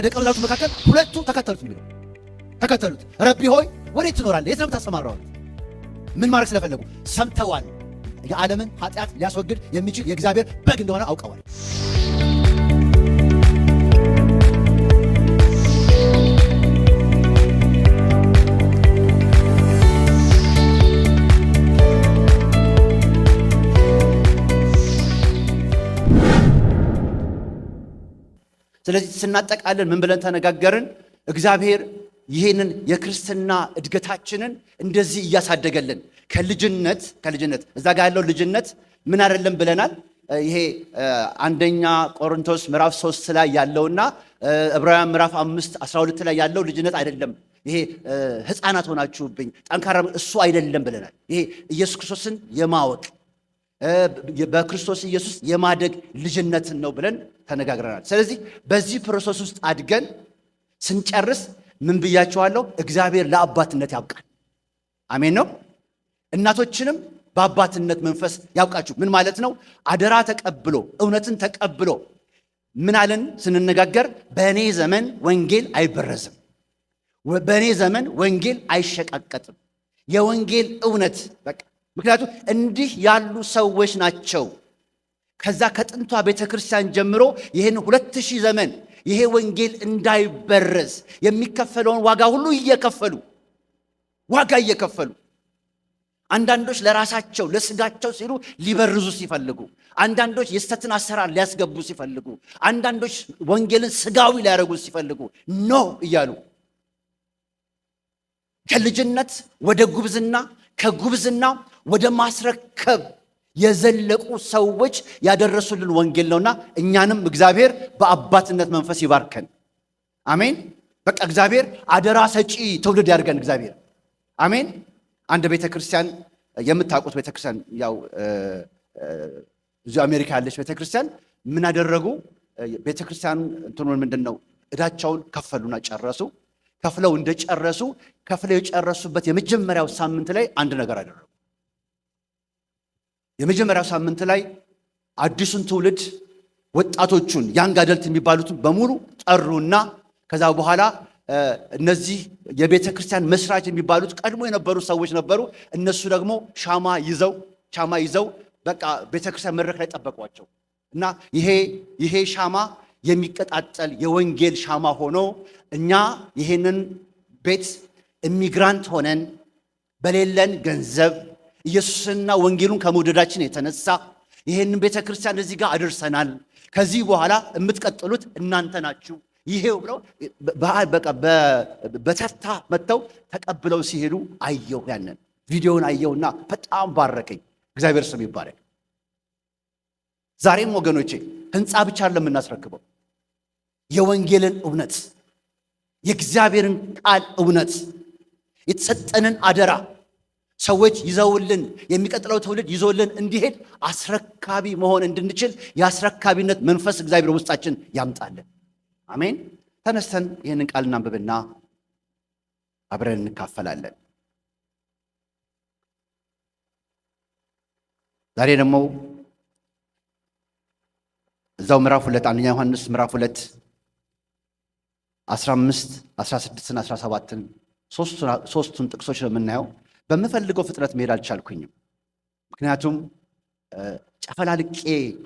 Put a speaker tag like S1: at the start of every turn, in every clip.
S1: ከደቀ መዛሙርቱ መካከል ሁለቱ ተከተሉት የሚለው ተከተሉት። ረቢ ሆይ ወዴት ትኖራለህ? የት ነው የምታሰማራው? ምን ማድረግ ስለፈለጉ ሰምተዋል። የዓለምን ኃጢአት ሊያስወግድ የሚችል የእግዚአብሔር በግ እንደሆነ አውቀዋል። ስለዚህ ስናጠቃለን ምን ብለን ተነጋገርን? እግዚአብሔር ይሄንን የክርስትና እድገታችንን እንደዚህ እያሳደገልን ከልጅነት እዛ ጋር ያለው ልጅነት ምን አይደለም ብለናል። ይሄ አንደኛ ቆሮንቶስ ምዕራፍ 3 ላይ ያለውና ዕብራውያን ምዕራፍ 5:12 ላይ ያለው ልጅነት አይደለም። ይሄ ሕፃናት ሆናችሁብኝ ጠንካራ እሱ አይደለም ብለናል። ይሄ ኢየሱስ ክርስቶስን የማወቅ በክርስቶስ ኢየሱስ የማደግ ልጅነትን ነው ብለን ተነጋግረናል። ስለዚህ በዚህ ፕሮሰስ ውስጥ አድገን ስንጨርስ ምን ብያቸዋለሁ? እግዚአብሔር ለአባትነት ያብቃል። አሜን ነው። እናቶችንም በአባትነት መንፈስ ያብቃችሁ። ምን ማለት ነው? አደራ ተቀብሎ እውነትን ተቀብሎ ምን አለን ስንነጋገር? በእኔ ዘመን ወንጌል አይበረዝም፣ በእኔ ዘመን ወንጌል አይሸቃቀጥም። የወንጌል እውነት በቃ ምክንያቱም እንዲህ ያሉ ሰዎች ናቸው ከዛ ከጥንቷ ቤተክርስቲያን ጀምሮ ይህን 2000 ዘመን ይሄ ወንጌል እንዳይበረዝ የሚከፈለውን ዋጋ ሁሉ እየከፈሉ አንዳንዶች ለራሳቸው ለስጋቸው ሲሉ ሊበርዙ ሲፈልጉ፣ አንዳንዶች የስተትን አሰራር ሊያስገቡ ሲፈልጉ፣ አንዳንዶች ወንጌልን ስጋዊ ሊያደርጉ ሲፈልጉ ኖ እያሉ ከልጅነት ወደ ጉብዝና ከጉብዝና ወደ ማስረከብ የዘለቁ ሰዎች ያደረሱልን ወንጌል ነውና እኛንም እግዚአብሔር በአባትነት መንፈስ ይባርከን። አሜን። በቃ እግዚአብሔር አደራ ሰጪ ትውልድ ያድርገን እግዚአብሔር። አሜን። አንድ ቤተክርስቲያን የምታውቁት ቤተክርስቲያን ያው እዚህ አሜሪካ ያለች ቤተክርስቲያን ምን አደረጉ? ቤተክርስቲያን እንትኑን ምንድነው እዳቸውን ከፈሉና ጨረሱ። ከፍለው እንደጨረሱ ከፍለው የጨረሱበት የመጀመሪያው ሳምንት ላይ አንድ ነገር አደረጉ። የመጀመሪያው ሳምንት ላይ አዲሱን ትውልድ ወጣቶቹን ያንግ አደልት የሚባሉትን በሙሉ ጠሩና ከዛ በኋላ እነዚህ የቤተ ክርስቲያን መስራች የሚባሉት ቀድሞ የነበሩ ሰዎች ነበሩ። እነሱ ደግሞ ሻማ ይዘው በቃ ቤተ ክርስቲያን መድረክ ላይ ጠበቋቸው እና ይሄ ሻማ የሚቀጣጠል የወንጌል ሻማ ሆኖ እኛ ይሄንን ቤት ኢሚግራንት ሆነን በሌለን ገንዘብ ኢየሱስና ወንጌሉን ከመውደዳችን የተነሳ ይሄንን ቤተክርስቲያን እዚህ ጋር አድርሰናል። ከዚህ በኋላ የምትቀጥሉት እናንተ ናችሁ። ይሄው ብለው በቃ በተርታ መጥተው ተቀብለው ሲሄዱ አየሁ። ያንን ቪዲዮውን አየሁና በጣም ባረከኝ። እግዚአብሔር ስም ይባረክ። ዛሬም ወገኖቼ ህንፃ ብቻ አይደለም የምናስረክበው፣ የወንጌልን እውነት የእግዚአብሔርን ቃል እውነት የተሰጠንን አደራ ሰዎች ይዘውልን የሚቀጥለው ትውልድ ይዞልን እንዲሄድ አስረካቢ መሆን እንድንችል የአስረካቢነት መንፈስ እግዚአብሔር ውስጣችን ያምጣልን። አሜን። ተነስተን ይህንን ቃል እናንብብና አብረን እንካፈላለን። ዛሬ ደግሞ እዛው ምዕራፍ 2 አንደኛ ዮሐንስ ምዕራፍ 2 15 16 እና 17 ሶስቱን ጥቅሶች ነው የምናየው። በምፈልገው ፍጥነት መሄድ አልቻልኩኝም። ምክንያቱም ጨፈላልቄ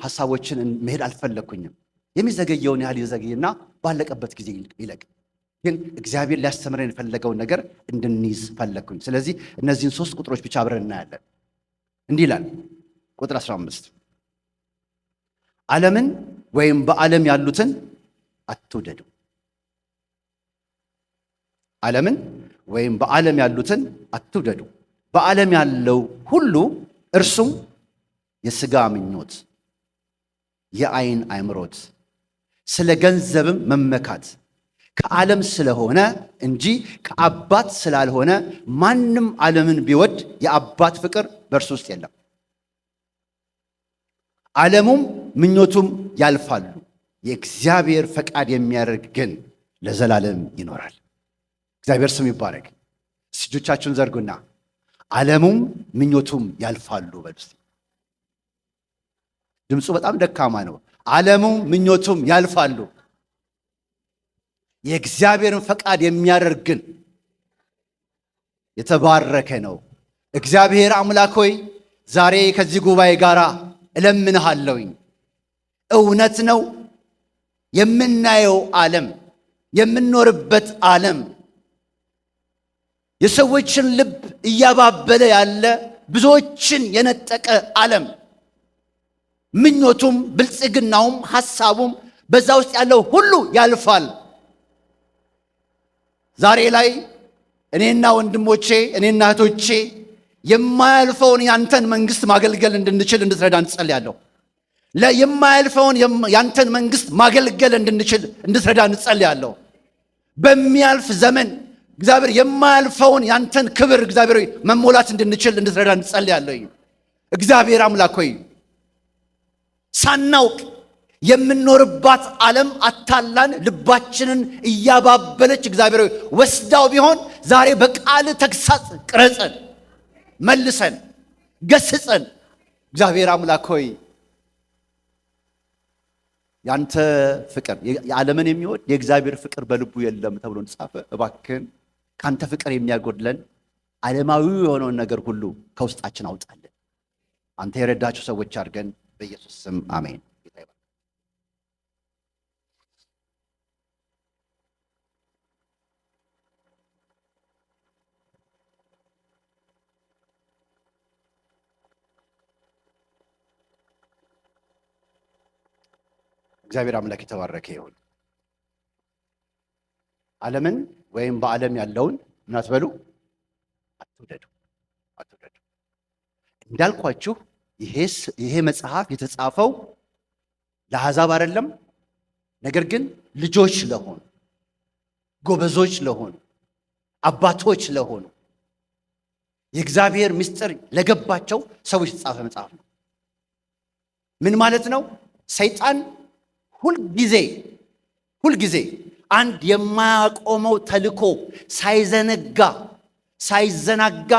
S1: ሐሳቦችን መሄድ አልፈለኩኝም። የሚዘገየውን ያህል ይዘገይና ባለቀበት ጊዜ ይለቅ። ግን እግዚአብሔር ሊያስተምረን የፈለገውን ነገር እንድንይዝ ፈለኩኝ። ስለዚህ እነዚህን 3 ቁጥሮች ብቻ አብረን እናያለን። እንዲህ ይላል ቁጥር 15 ዓለምን ወይም በዓለም ያሉትን አትውደዱ። ዓለምን ወይም በዓለም ያሉትን አትውደዱ። በዓለም ያለው ሁሉ እርሱም የሥጋ ምኞት፣ የዓይን አምሮት፣ ስለ ገንዘብም መመካት ከዓለም ስለሆነ እንጂ ከአባት ስላልሆነ ማንም ዓለምን ቢወድ የአባት ፍቅር በእርሱ ውስጥ የለም። ዓለሙም ምኞቱም ያልፋሉ፣ የእግዚአብሔር ፈቃድ የሚያደርግ ግን ለዘላለም ይኖራል። እግዚአብሔር ስም ይባረክ። እጆቻችሁን ዘርጉና ዓለሙም ምኞቱም ያልፋሉ በሉ። ድምፁ በጣም ደካማ ነው። ዓለሙም ምኞቱም ያልፋሉ። የእግዚአብሔርን ፈቃድ የሚያደርግን የተባረከ ነው። እግዚአብሔር አምላክ ሆይ ዛሬ ከዚህ ጉባኤ ጋር እለምንሃለሁኝ። እውነት ነው የምናየው ዓለም የምንኖርበት ዓለም የሰዎችን ልብ እያባበለ ያለ ብዙዎችን የነጠቀ ዓለም ምኞቱም ብልጽግናውም ሐሳቡም በዛ ውስጥ ያለው ሁሉ ያልፋል። ዛሬ ላይ እኔና ወንድሞቼ እኔና እህቶቼ የማያልፈውን ያንተን መንግስት ማገልገል እንድንችል እንድትረዳን እንጸልያለሁ። የማያልፈውን ያንተን መንግስት ማገልገል እንድንችል እንድትረዳን እንጸልያለሁ። በሚያልፍ ዘመን እግዚአብሔር የማያልፈውን ያንተን ክብር እግዚአብሔር መሞላት እንድንችል እንድትረዳን እንጸልያለሁ። እግዚአብሔር አምላክ ሆይ ሳናውቅ የምንኖርባት ዓለም አታላን ልባችንን እያባበለች እግዚአብሔር ወስዳው ቢሆን ዛሬ በቃል ተግሳጽ ቅረጸን፣ መልሰን፣ ገስጸን። እግዚአብሔር አምላክ ሆይ ያንተ ፍቅር የዓለምን የሚወድ የእግዚአብሔር ፍቅር በልቡ የለም ተብሎ ተጻፈ። እባክህን ካንተ ፍቅር የሚያጎድለን ዓለማዊ የሆነውን ነገር ሁሉ ከውስጣችን አውጣለን። አንተ የረዳችሁ ሰዎች አድርገን በኢየሱስ ስም አሜን። እግዚአብሔር አምላክ የተባረከ ይሁን። ዓለምን ወይም በዓለም ያለውን ምን አትበሉ፣ አትውደዱ። እንዳልኳችሁ ይሄ መጽሐፍ የተጻፈው ለአሕዛብ አይደለም። ነገር ግን ልጆች ለሆኑ፣ ጎበዞች ለሆኑ፣ አባቶች ለሆኑ፣ የእግዚአብሔር ምስጢር ለገባቸው ሰዎች የተጻፈ መጽሐፍ ነው። ምን ማለት ነው? ሰይጣን ሁልጊዜ አንድ የማያቆመው ተልኮ ሳይዘናጋ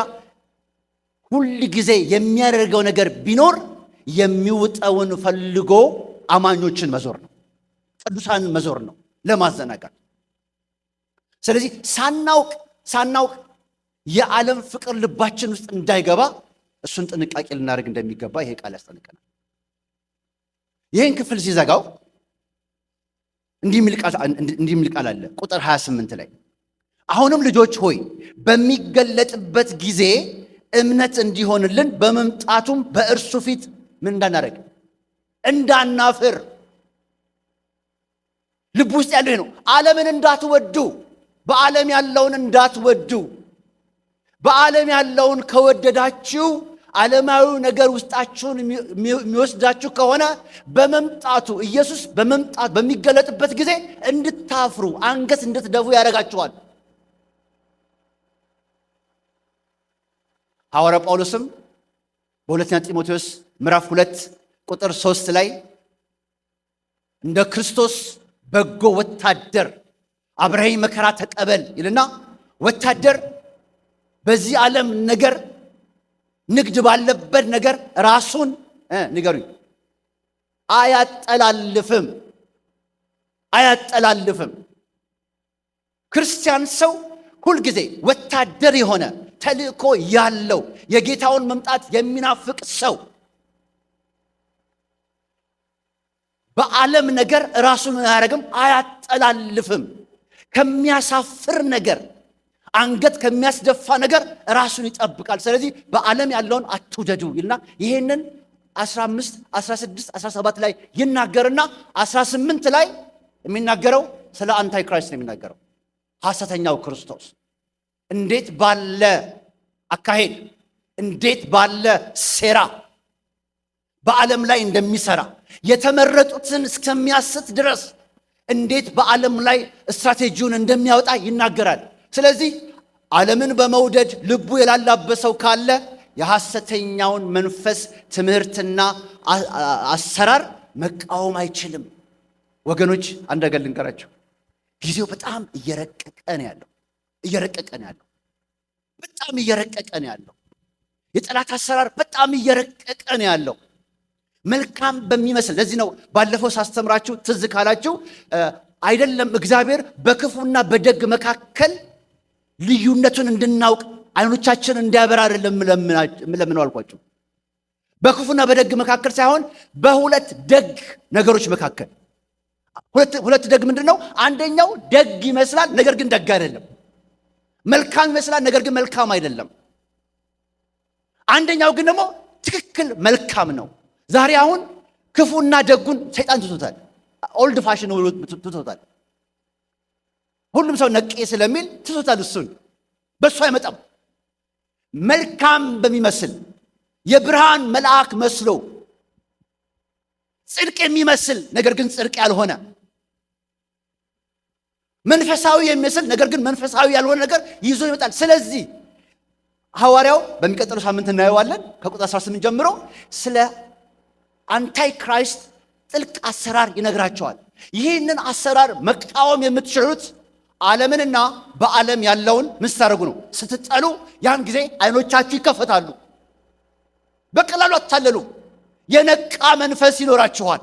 S1: ሁልጊዜ የሚያደርገው ነገር ቢኖር የሚውጠውን ፈልጎ አማኞችን መዞር ነው፣ ቅዱሳንን መዞር ነው ለማዘናጋት። ስለዚህ ሳናውቅ የዓለም ፍቅር ልባችን ውስጥ እንዳይገባ እሱን ጥንቃቄ ልናደርግ እንደሚገባ ይሄ ቃል ያስጠነቅቀናል። ይህን ክፍል ሲዘጋው እንዲህ የሚል ቃል አለ ቁጥር 28 ላይ አሁንም ልጆች ሆይ በሚገለጥበት ጊዜ እምነት እንዲሆንልን በመምጣቱም በእርሱ ፊት ምን እንዳናደርግ እንዳናፍር። ልብ ውስጥ ያለው ነው። ዓለምን እንዳትወዱ፣ በዓለም ያለውን እንዳትወዱ። በዓለም ያለውን ከወደዳችሁ ዓለማዊ ነገር ውስጣችሁን የሚወስዳችሁ ከሆነ ኢየሱስ በሚገለጥበት ጊዜ እንድታፍሩ፣ አንገት እንድትደፉ ያደርጋችኋል። ሐዋርያ ጳውሎስም በሁለተኛ ጢሞቴዎስ ምዕራፍ 2 ቁጥር 3 ላይ እንደ ክርስቶስ በጎ ወታደር አብረኸኝ መከራ ተቀበል ይልና ወታደር በዚህ ዓለም ነገር ንግድ ባለበት ነገር ራሱን ንገሩኝ አያጠላልፍም። ክርስቲያን ሰው ሁልጊዜ ወታደር የሆነ ተልእኮ ያለው የጌታውን መምጣት የሚናፍቅ ሰው በዓለም ነገር ራሱን አያረግም፣ አያጠላልፍም። ከሚያሳፍር ነገር፣ አንገት ከሚያስደፋ ነገር ራሱን ይጠብቃል። ስለዚህ በዓለም ያለውን አትውደዱ ይልና ይሄንን 15 16 17 ላይ ይናገርና 18 ላይ የሚናገረው ስለ አንታይ ክራይስት ነው የሚናገረው። ሐሰተኛው ክርስቶስ እንዴት ባለ አካሄድ፣ እንዴት ባለ ሴራ በዓለም ላይ እንደሚሰራ የተመረጡትን እስከሚያስት ድረስ እንዴት በዓለም ላይ ስትራቴጂውን እንደሚያወጣ ይናገራል። ስለዚህ ዓለምን በመውደድ ልቡ የላላበት ሰው ካለ የሐሰተኛውን መንፈስ ትምህርትና አሰራር መቃወም አይችልም። ወገኖች አንድ ነገር ልንገራቸው። ጊዜው በጣም እየረቀቀ ነው ያለው። በጣም እየረቀቀ ነው ያለው። የጠላት አሰራር በጣም እየረቀቀ ነው ያለው። መልካም በሚመስል ለዚህ ነው ባለፈው ሳስተምራችሁ ትዝ ካላችሁ አይደለም እግዚአብሔር በክፉና በደግ መካከል ልዩነቱን እንድናውቅ አይኖቻችን እንዲያበራ አይደለም ለምን አልኳችሁ። በክፉና በደግ መካከል ሳይሆን በሁለት ደግ ነገሮች መካከል። ሁለት ደግ ምንድነው? አንደኛው ደግ ይመስላል ነገር ግን ደግ አይደለም። መልካም ይመስላል ነገር ግን መልካም አይደለም። አንደኛው ግን ደግሞ ትክክል መልካም ነው። ዛሬ አሁን ክፉና ደጉን ሰይጣን ትቶታል። ኦልድ ፋሽን ትቶታል። ሁሉም ሰው ነቄ ስለሚል ትቶታል። እሱን በሱ አይመጣም። መልካም በሚመስል የብርሃን መልአክ መስሎ ጽድቅ የሚመስል ነገር ግን ጽድቅ ያልሆነ፣ መንፈሳዊ የሚመስል ነገር ግን መንፈሳዊ ያልሆነ ነገር ይዞ ይመጣል። ስለዚህ ሐዋርያው በሚቀጥለው ሳምንት እናየዋለን ከቁጥር 18 ጀምሮ ስለ አንታይ ክራይስት ጥልቅ አሰራር ይነግራቸዋል። ይህንን አሰራር መቃወም የምትችሉት ዓለምንና በዓለም ያለውን ምን ስታደርጉ ነው? ስትጠሉ። ያን ጊዜ አይኖቻችሁ ይከፈታሉ። በቀላሉ አትታለሉ። የነቃ መንፈስ ይኖራችኋል።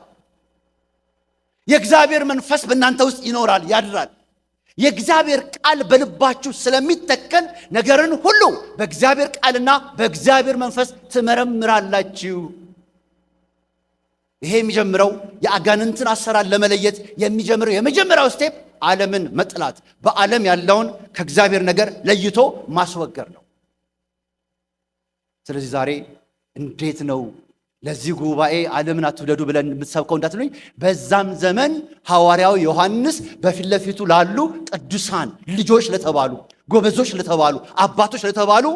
S1: የእግዚአብሔር መንፈስ በእናንተ ውስጥ ይኖራል፣ ያድራል። የእግዚአብሔር ቃል በልባችሁ ስለሚተከል ነገርን ሁሉ በእግዚአብሔር ቃልና በእግዚአብሔር መንፈስ ትመረምራላችሁ። ይሄ የሚጀምረው የአጋንንትን አሰራር ለመለየት የሚጀምረው የመጀመሪያው ስቴፕ ዓለምን መጥላት፣ በዓለም ያለውን ከእግዚአብሔር ነገር ለይቶ ማስወገድ ነው። ስለዚህ ዛሬ እንዴት ነው ለዚህ ጉባኤ ዓለምን አትውደዱ ብለን የምትሰብከው እንዳትሉኝ፣ በዛም ዘመን ሐዋርያው ዮሐንስ በፊት ለፊቱ ላሉ ቅዱሳን ልጆች ለተባሉ፣ ጎበዞች ለተባሉ፣ አባቶች ለተባሉ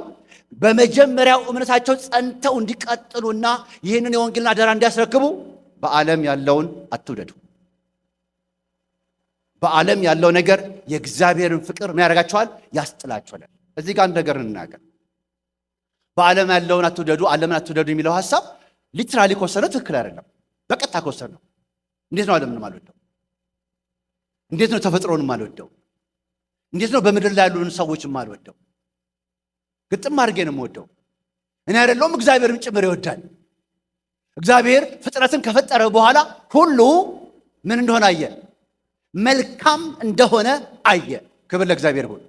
S1: በመጀመሪያው እምነታቸው ጸንተው እንዲቀጥሉና ይህንን የወንጌልን አደራ እንዲያስረክቡ በዓለም ያለውን አትውደዱ። በዓለም ያለው ነገር የእግዚአብሔርን ፍቅር ምን ያደርጋቸዋል? ያስጥላቸዋል። እዚህ ጋር አንድ ነገር እንናገር። በዓለም ያለውን አትውደዱ፣ ዓለምን አትውደዱ የሚለው ሐሳብ ሊትራሊ ከወሰነው ትክክል አይደለም። በቀጥታ ከወሰነው እንዴት ነው ዓለምን የማልወደው? እንዴት ነው ተፈጥሮን የማልወደው? እንዴት ነው በምድር ላይ ያሉን ሰዎች የማልወደው? ግጥም አድርጌ ነው የምወደው። እኔ አይደለሁም እግዚአብሔርም ጭምር ይወዳል። እግዚአብሔር ፍጥረትን ከፈጠረ በኋላ ሁሉ ምን እንደሆነ አየ? መልካም እንደሆነ አየ። ክብር ለእግዚአብሔር ይሁን።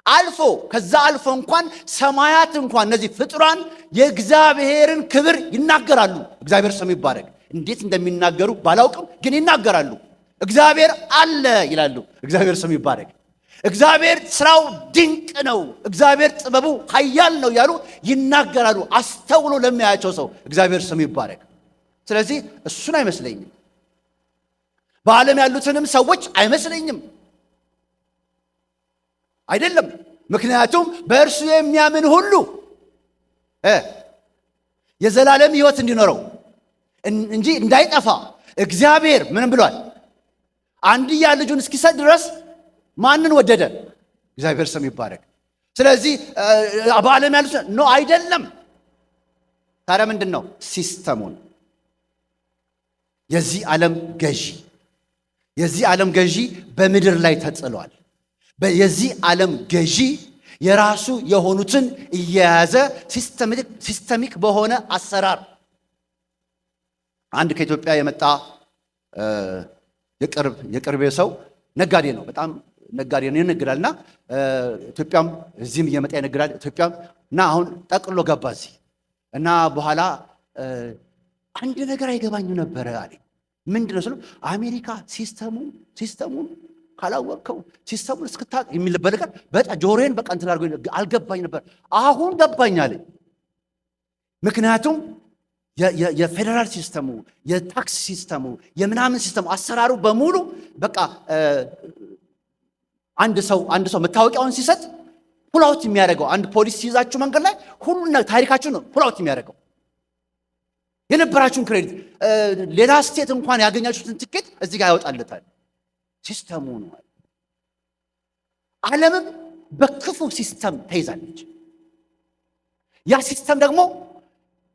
S1: አልፎ ከዛ አልፎ እንኳን ሰማያት እንኳን እነዚህ ፍጡራን የእግዚአብሔርን ክብር ይናገራሉ። እግዚአብሔር ስም ይባረክ። እንዴት እንደሚናገሩ ባላውቅም ግን ይናገራሉ። እግዚአብሔር አለ ይላሉ። እግዚአብሔር ስም ይባረክ። እግዚአብሔር ስራው ድንቅ ነው፣ እግዚአብሔር ጥበቡ ኃያል ነው ያሉ ይናገራሉ። አስተውሎ ለሚያያቸው ሰው እግዚአብሔር ስም ይባረክ። ስለዚህ እሱን አይመስለኝም፣ በዓለም ያሉትንም ሰዎች አይመስለኝም። አይደለም። ምክንያቱም በእርሱ የሚያምን ሁሉ የዘላለም ሕይወት እንዲኖረው እንጂ እንዳይጠፋ እግዚአብሔር ምንም ብሏል? አንድያ ልጁን እስኪሰጥ ድረስ ማንን ወደደ? እግዚአብሔር ስም ይባረክ። ስለዚህ በዓለም ያሉት ኖ አይደለም። ታዲያ ምንድን ነው? ሲስተሙን የዚህ ዓለም ገዢ በምድር ላይ ተጥሏል። የዚህ ዓለም ገዢ የራሱ የሆኑትን እየያዘ ሲስተሚክ በሆነ አሰራር አንድ ከኢትዮጵያ የመጣ የቅርቤ ሰው ነጋዴ ነው። በጣም ነጋዴ ነው፣ ይነግዳል። እና ኢትዮጵያም እዚህም እየመጣ ይነግዳል። ኢትዮጵያም እና አሁን ጠቅሎ ገባ እዚህ እና በኋላ አንድ ነገር አይገባኝም ነበረ አለ። ምንድነው ስለው አሜሪካ ሲስተሙን ካላወቅከው ሲስተሙን እስክታቅ የሚልበት ነገር በጣም ጆሮዬን በቃ እንትን አድርጎኝ አልገባኝ ነበር። አሁን ገባኝ አለኝ። ምክንያቱም የፌዴራል ሲስተሙ፣ የታክስ ሲስተሙ፣ የምናምን ሲስተሙ አሰራሩ በሙሉ በቃ አንድ ሰው መታወቂያውን ሲሰጥ ፑላውት የሚያደርገው አንድ ፖሊስ ሲይዛችሁ መንገድ ላይ ሁሉና ታሪካችሁ ነው ፑላውት የሚያደርገው። የነበራችሁን ክሬዲት ሌላ ስቴት እንኳን ያገኛችሁትን ትኬት እዚህ ጋር ያወጣለታል። ሲስተሙ ነው። ዓለምም በክፉ ሲስተም ተይዛለች። ያ ሲስተም ደግሞ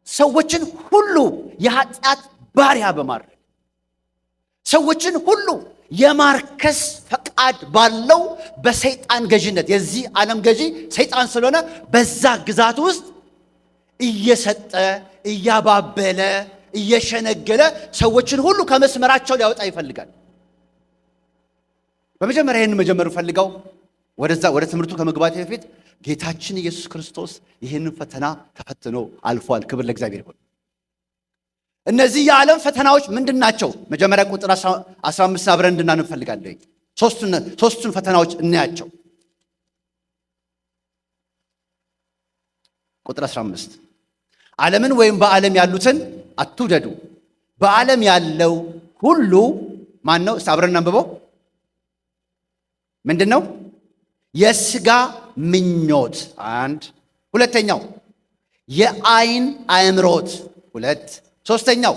S1: ሰዎችን ሁሉ የኃጢአት ባሪያ በማድረግ ሰዎችን ሁሉ የማርከስ ፈቃድ ባለው በሰይጣን ገዥነት፣ የዚህ ዓለም ገዢ ሰይጣን ስለሆነ በዛ ግዛት ውስጥ እየሰጠ እያባበለ እየሸነገለ ሰዎችን ሁሉ ከመስመራቸው ሊያወጣ ይፈልጋል። በመጀመሪያ ይህን መጀመር ፈልገው ወደ ትምህርቱ ከመግባት በፊት ጌታችን ኢየሱስ ክርስቶስ ይህንን ፈተና ተፈትኖ አልፏል። ክብር ለእግዚአብሔር ይሁን። እነዚህ የዓለም ፈተናዎች ምንድን ናቸው? መጀመሪያ ቁጥር 15 አብረን እንድናነብ ፈልጋለሁ። ሶስቱን ፈተናዎች እናያቸው። ቁጥር 15 ዓለምን ወይም በዓለም ያሉትን አትውደዱ። በዓለም ያለው ሁሉ ማን ነው? አብረን እናንብበው። ምንድን ነው? የሥጋ ምኞት አንድ፣ ሁለተኛው የዓይን አእምሮት ሁለት፣ ሶስተኛው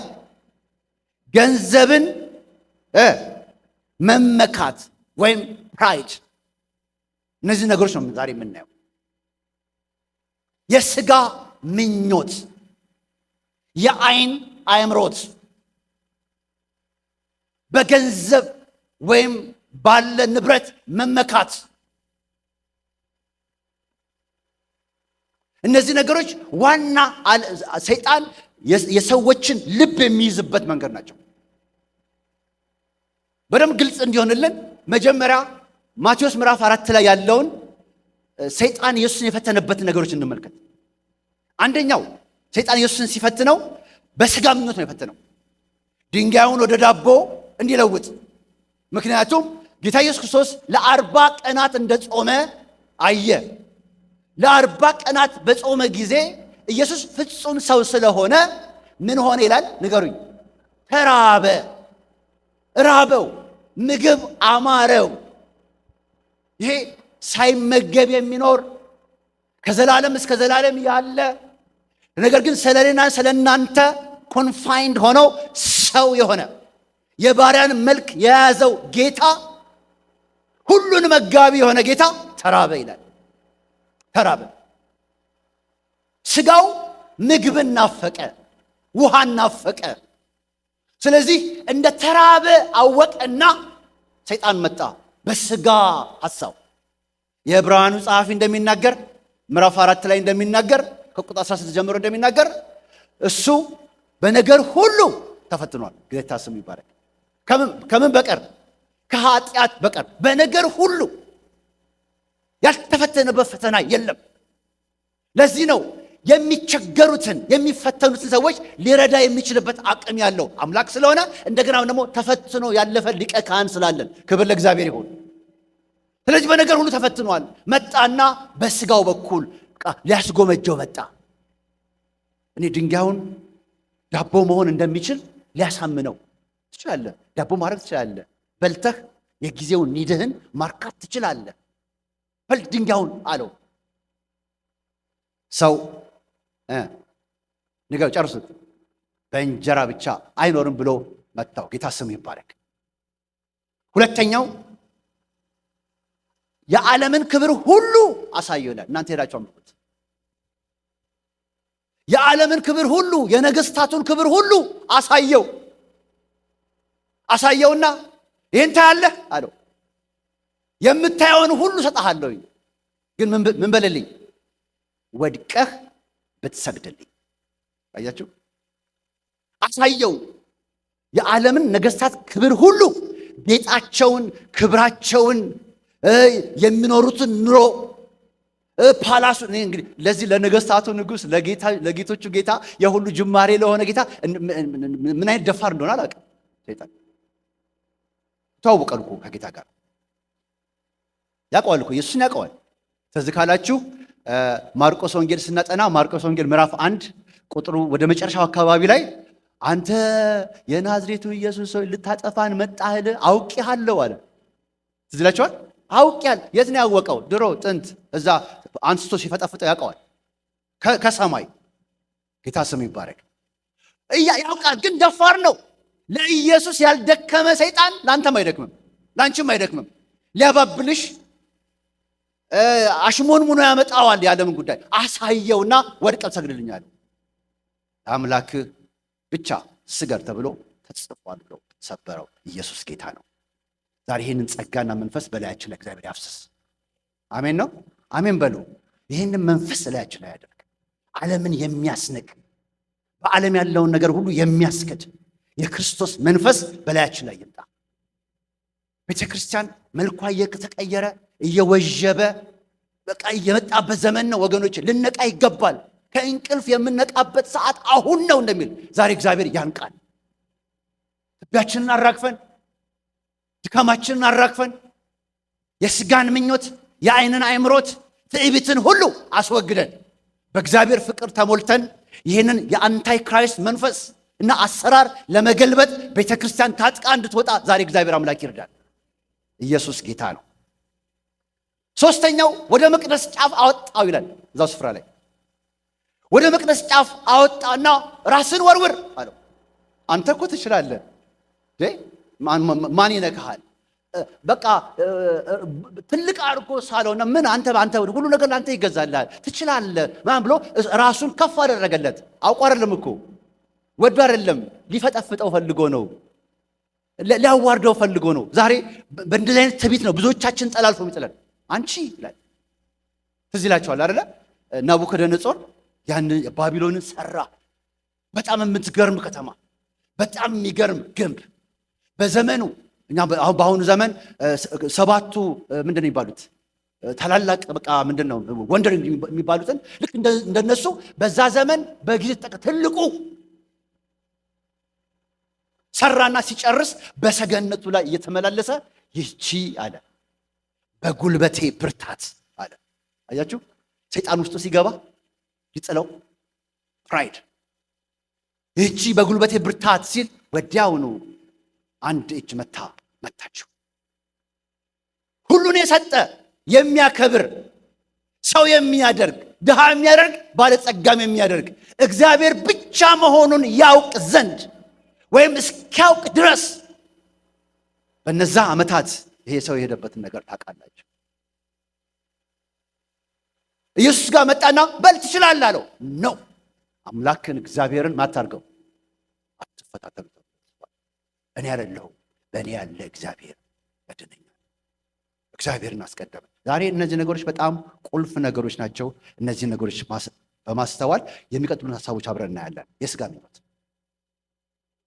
S1: ገንዘብን መመካት ወይም ፕራይድ። እነዚህ ነገሮች ነው ዛሬ የምናየው። የሥጋ ምኞት፣ የዓይን አእምሮት፣ በገንዘብ ወይም ባለ ንብረት መመካት። እነዚህ ነገሮች ዋና ሰይጣን የሰዎችን ልብ የሚይዝበት መንገድ ናቸው። በደንብ ግልጽ እንዲሆንልን መጀመሪያ ማቴዎስ ምዕራፍ 4 ላይ ያለውን ሰይጣን ኢየሱስን የፈተነበት ነገሮች እንመልከት። አንደኛው ሰይጣን ኢየሱስን ሲፈትነው በሥጋ ምኞት ነው የፈተነው፣ ድንጋዩን ወደ ዳቦ እንዲለውጥ። ምክንያቱም ጌታ ኢየሱስ ክርስቶስ ለ40 ቀናት እንደጾመ አየ። ለ40 ቀናት በጾመ ጊዜ ኢየሱስ ፍጹም ሰው ስለሆነ ምን ሆነ ይላል? ንገሩኝ። ተራበ፣ ራበው፣ ምግብ አማረው። ይሄ ሳይመገብ የሚኖር ከዘላለም እስከ ዘላለም ያለ ነገር ግን ስለኔና ስለናንተ ኮንፋይንድ ሆነው ሰው የሆነ የባሪያን መልክ የያዘው ጌታ፣ ሁሉን መጋቢ የሆነ ጌታ ተራበ ይላል። ተራበ። ሥጋው ምግብን ናፈቀ፣ ውሃን ናፈቀ። ስለዚህ እንደ ተራበ አወቀና ሰይጣን መጣ በሥጋ ሐሳብ። የዕብራውያኑ ጸሐፊ እንደሚናገር ምዕራፍ 4 ላይ እንደሚናገር ከቁጥር 16 ጀምሮ እንደሚናገር እሱ በነገር ሁሉ ተፈትኗል። ጌታ ስም ይባረክ። ከምን በቀር? ከኃጢአት በቀር በነገር ሁሉ ያልተፈተነበት ፈተና የለም። ለዚህ ነው የሚቸገሩትን የሚፈተኑትን ሰዎች ሊረዳ የሚችልበት አቅም ያለው አምላክ ስለሆነ፣ እንደገና ደግሞ ተፈትኖ ያለፈ ሊቀ ካህን ስላለን ክብር ለእግዚአብሔር ይሁን። ስለዚህ በነገር ሁሉ ተፈትኗል። መጣና በሥጋው በኩል ሊያስጎመጀው መጣ። እኔ ድንጋዩን ዳቦ መሆን እንደሚችል ሊያሳምነው ትችላለህ። ዳቦ ማድረግ ትችላለህ። በልተህ የጊዜውን ኒድህን ማርካት ትችላለህ። በል ድንጋዩን አለው። ሰው ንገው ጨርሱት። በእንጀራ ብቻ አይኖርም ብሎ መታው። ጌታ ስም ይባረክ። ሁለተኛው የዓለምን ክብር ሁሉ አሳየው ይላል። እናንተ ሄዳችሁ አምልኩት። የዓለምን ክብር ሁሉ፣ የነገስታቱን ክብር ሁሉ አሳየውና ይህን ታያለህ አለው። የምታየውን ሁሉ ሰጠሃለሁ፣ ግን ምን በልልኝ? ወድቀህ ብትሰግድልኝ። አያችሁ፣ አሳየው የዓለምን ነገስታት ክብር ሁሉ፣ ጌጣቸውን፣ ክብራቸውን፣ የሚኖሩትን ኑሮ፣ ፓላሱ። እንግዲህ ለዚህ ለነገስታቱ ንጉሥ፣ ለጌቶቹ ጌታ፣ የሁሉ ጅማሬ ለሆነ ጌታ ምን አይነት ደፋር እንደሆነ አላውቅም። ሰይጣን ተዋውቀን እኮ ከጌታ ጋር ያውቀዋል እኮ፣ ኢየሱስን ያውቀዋል። ትዝ ካላችሁ ማርቆስ ወንጌል ስናጠና ማርቆስ ወንጌል ምዕራፍ 1 ቁጥሩ ወደ መጨረሻው አካባቢ ላይ አንተ የናዝሬቱ ኢየሱስ ሆይ ልታጠፋን መጣህል? አውቄሃለሁ አለ። ትዝ ይላችኋል? አውቄያለሁ። የት ነው ያወቀው? ድሮ ጥንት እዛ አንስቶ ሲፈጠፍጠው ያውቀዋል ከሰማይ። ጌታ ስም ይባረክ። ያውቃል፣ ግን ደፋር ነው። ለኢየሱስ ያልደከመ ሰይጣን ለአንተም አይደክምም፣ ለአንቺም አይደክምም። ሊያባብልሽ አሽሞንሙኖ ያመጣዋል። የዓለምን ጉዳይ አሳየውና ወድቀህ ሰግድልኛል። አምላክህ ብቻ ስገድ ተብሎ ተጽፏል ብሎ ሰበረው። ኢየሱስ ጌታ ነው። ዛሬ ይህንን ጸጋና መንፈስ በላያችን ላይ እግዚአብሔር ያፍስስ። አሜን ነው። አሜን በሉ። ይህንን መንፈስ በላያችን ላይ ያደርግ። ዓለምን የሚያስንቅ በዓለም ያለውን ነገር ሁሉ የሚያስክድ የክርስቶስ መንፈስ በላያችን ላይ ይምጣ። ቤተክርስቲያን መልኳ እየተቀየረ እየወጀበ በቃ እየመጣበት ዘመን ነው ወገኖች። ልነቃ ይገባል። ከእንቅልፍ የምንነቃበት ሰዓት አሁን ነው እንደሚል ዛሬ እግዚአብሔር ያንቃል። ልባችንን አራግፈን ድካማችንን አራግፈን የስጋን ምኞት የዓይንን አእምሮት ትዕቢትን ሁሉ አስወግደን በእግዚአብሔር ፍቅር ተሞልተን ይህንን የአንታይ ክራይስት መንፈስ እና አሰራር ለመገልበጥ ቤተክርስቲያን ታጥቃ እንድትወጣ ዛሬ እግዚአብሔር አምላክ ይርዳል። ኢየሱስ ጌታ ነው። ሶስተኛው ወደ መቅደስ ጫፍ አወጣው ይላል እዛው ስፍራ ላይ። ወደ መቅደስ ጫፍ አወጣና ራስን ወርውር አለው። አንተ እኮ ትችላለህ፣ ማን ይነካሃል? በቃ ትልቅ አድርጎ ሳለውና ምን አንተ ሁሉ ነገር ለአንተ ይገዛልሃል፣ ትችላለህ ማን ብሎ ራሱን ከፍ አደረገለት። አውቆ አይደለም እኮ ወዶ አይደለም፣ ሊፈጠፍጠው ፈልጎ ነው፣ ሊያዋርደው ፈልጎ ነው። ዛሬ በእንደዚህ አይነት ትዕቢት ነው ብዙዎቻችን ጠላልፎ የሚጥለን። አንቺ ይላል ትዝ ይላችኋል አይደለ? ናቡከደነጾር ያን ባቢሎንን ሰራ። በጣም የምትገርም ከተማ፣ በጣም የሚገርም ግንብ በዘመኑ። እኛ በአሁኑ ዘመን ሰባቱ ምንድን ነው የሚባሉት ታላላቅ በቃ ምንድን ነው ወንደር የሚባሉትን ልክ እንደነሱ በዛ ዘመን በጊዜ ትልቁ ሰራና ሲጨርስ በሰገነቱ ላይ እየተመላለሰ ይቺ አለ በጉልበቴ ብርታት አለ። አያችሁ ሰይጣን ውስጡ ሲገባ ይጥለው ፕራይድ። ይቺ በጉልበቴ ብርታት ሲል ወዲያውኑ አንድ እጅ መታችው። ሁሉን የሰጠ የሚያከብር ሰው የሚያደርግ ድሃ የሚያደርግ ባለጸጋም የሚያደርግ እግዚአብሔር ብቻ መሆኑን ያውቅ ዘንድ ወይም እስኪያውቅ ድረስ በነዛ ዓመታት ይሄ ሰው የሄደበትን ነገር ታውቃላችሁ። ኢየሱስ ጋር መጣና በል ትችላለህ አለው። ነው አምላክን እግዚአብሔርን ማታርገው አትፈታተኑ። እኔ አይደለሁም በእኔ ያለ እግዚአብሔር ያድነኛል። እግዚአብሔርን አስቀደመ። ዛሬ እነዚህ ነገሮች በጣም ቁልፍ ነገሮች ናቸው። እነዚህ ነገሮች በማስተዋል የሚቀጥሉን ሀሳቦች አብረን እናያለን። የሥጋ ምኞት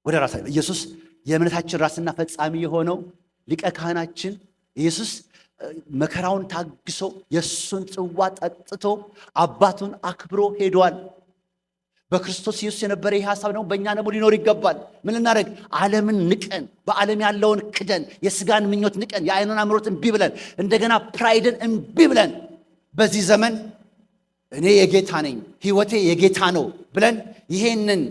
S1: ወደ ራስ ኢየሱስ የእምነታችን ራስና ፈጻሚ የሆነው ሊቀ ካህናችን ኢየሱስ መከራውን ታግሶ የእሱን ጽዋ ጠጥቶ አባቱን አክብሮ ሄዷል። በክርስቶስ ኢየሱስ የነበረ ይህ ሀሳብ ደግሞ በእኛ ደግሞ ሊኖር ይገባል። ምን ልናደርግ? ዓለምን ንቀን፣ በዓለም ያለውን ክደን፣ የሥጋን ምኞት ንቀን፣ የዓይንን አምሮት እምቢ ብለን፣ እንደገና ፕራይድን እምቢ ብለን በዚህ ዘመን እኔ የጌታ ነኝ፣ ሕይወቴ የጌታ ነው ብለን ይሄንን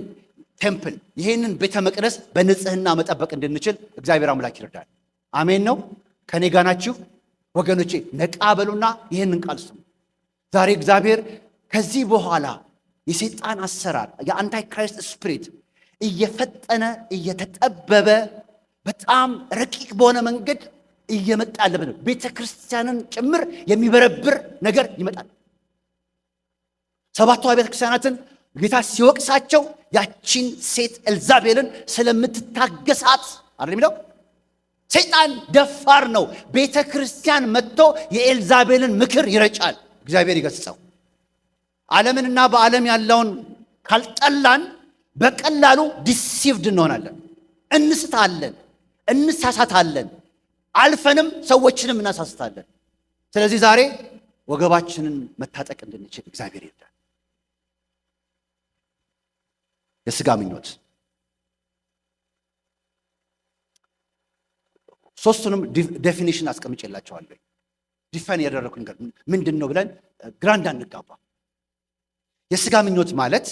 S1: ቴምፕል ይሄንን ቤተ መቅደስ በንጽህና መጠበቅ እንድንችል እግዚአብሔር አምላክ ይርዳል። አሜን ነው። ከኔ ጋር ናችሁ ወገኖቼ? ነቃ በሉና ይሄንን ቃል ስሙ። ዛሬ እግዚአብሔር ከዚህ በኋላ የሰይጣን አሰራር የአንታይ ክራይስት ስፒሪት እየፈጠነ እየተጠበበ በጣም ረቂቅ በሆነ መንገድ እየመጣ ያለበት ቤተ ክርስቲያንን ጭምር የሚበረብር ነገር ይመጣል። ሰባቱ ቤተ ክርስቲያናትን ጌታ ሲወቅሳቸው ያቺን ሴት ኤልዛቤልን ስለምትታገሳት አይደል የሚለው። ሰይጣን ደፋር ነው። ቤተ ክርስቲያን መጥቶ የኤልዛቤልን ምክር ይረጫል። እግዚአብሔር ይገስጸው። ዓለምንና በዓለም ያለውን ካልጠላን በቀላሉ ዲሲቭድ እንሆናለን፣ እንስታለን፣ እንሳሳታለን፣ አልፈንም ሰዎችንም እናሳስታለን። ስለዚህ ዛሬ ወገባችንን መታጠቅ እንድንችል እግዚአብሔር ይርዳል። የሥጋ ምኞት ሶስቱንም ዴፊኒሽን አስቀምጬላቸዋለሁ። ዲፋይን ያደረኩ ነገር ምንድን ነው ብለን ግራ እንዳንጋባ። የሥጋ ምኞት ማለት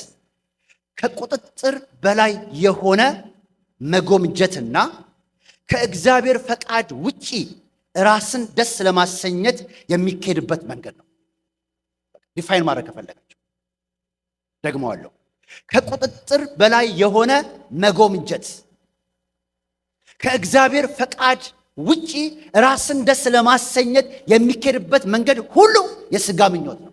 S1: ከቁጥጥር በላይ የሆነ መጎምጀትና ከእግዚአብሔር ፈቃድ ውጪ ራስን ደስ ለማሰኘት የሚካሄድበት መንገድ ነው። ዲፋይን ማድረግ ከፈለጋችሁ ደግመዋለሁ። ከቁጥጥር በላይ የሆነ መጎምጀት፣ ከእግዚአብሔር ፈቃድ ውጪ ራስን ደስ ለማሰኘት የሚካሄድበት መንገድ ሁሉ የሥጋ ምኞት ነው።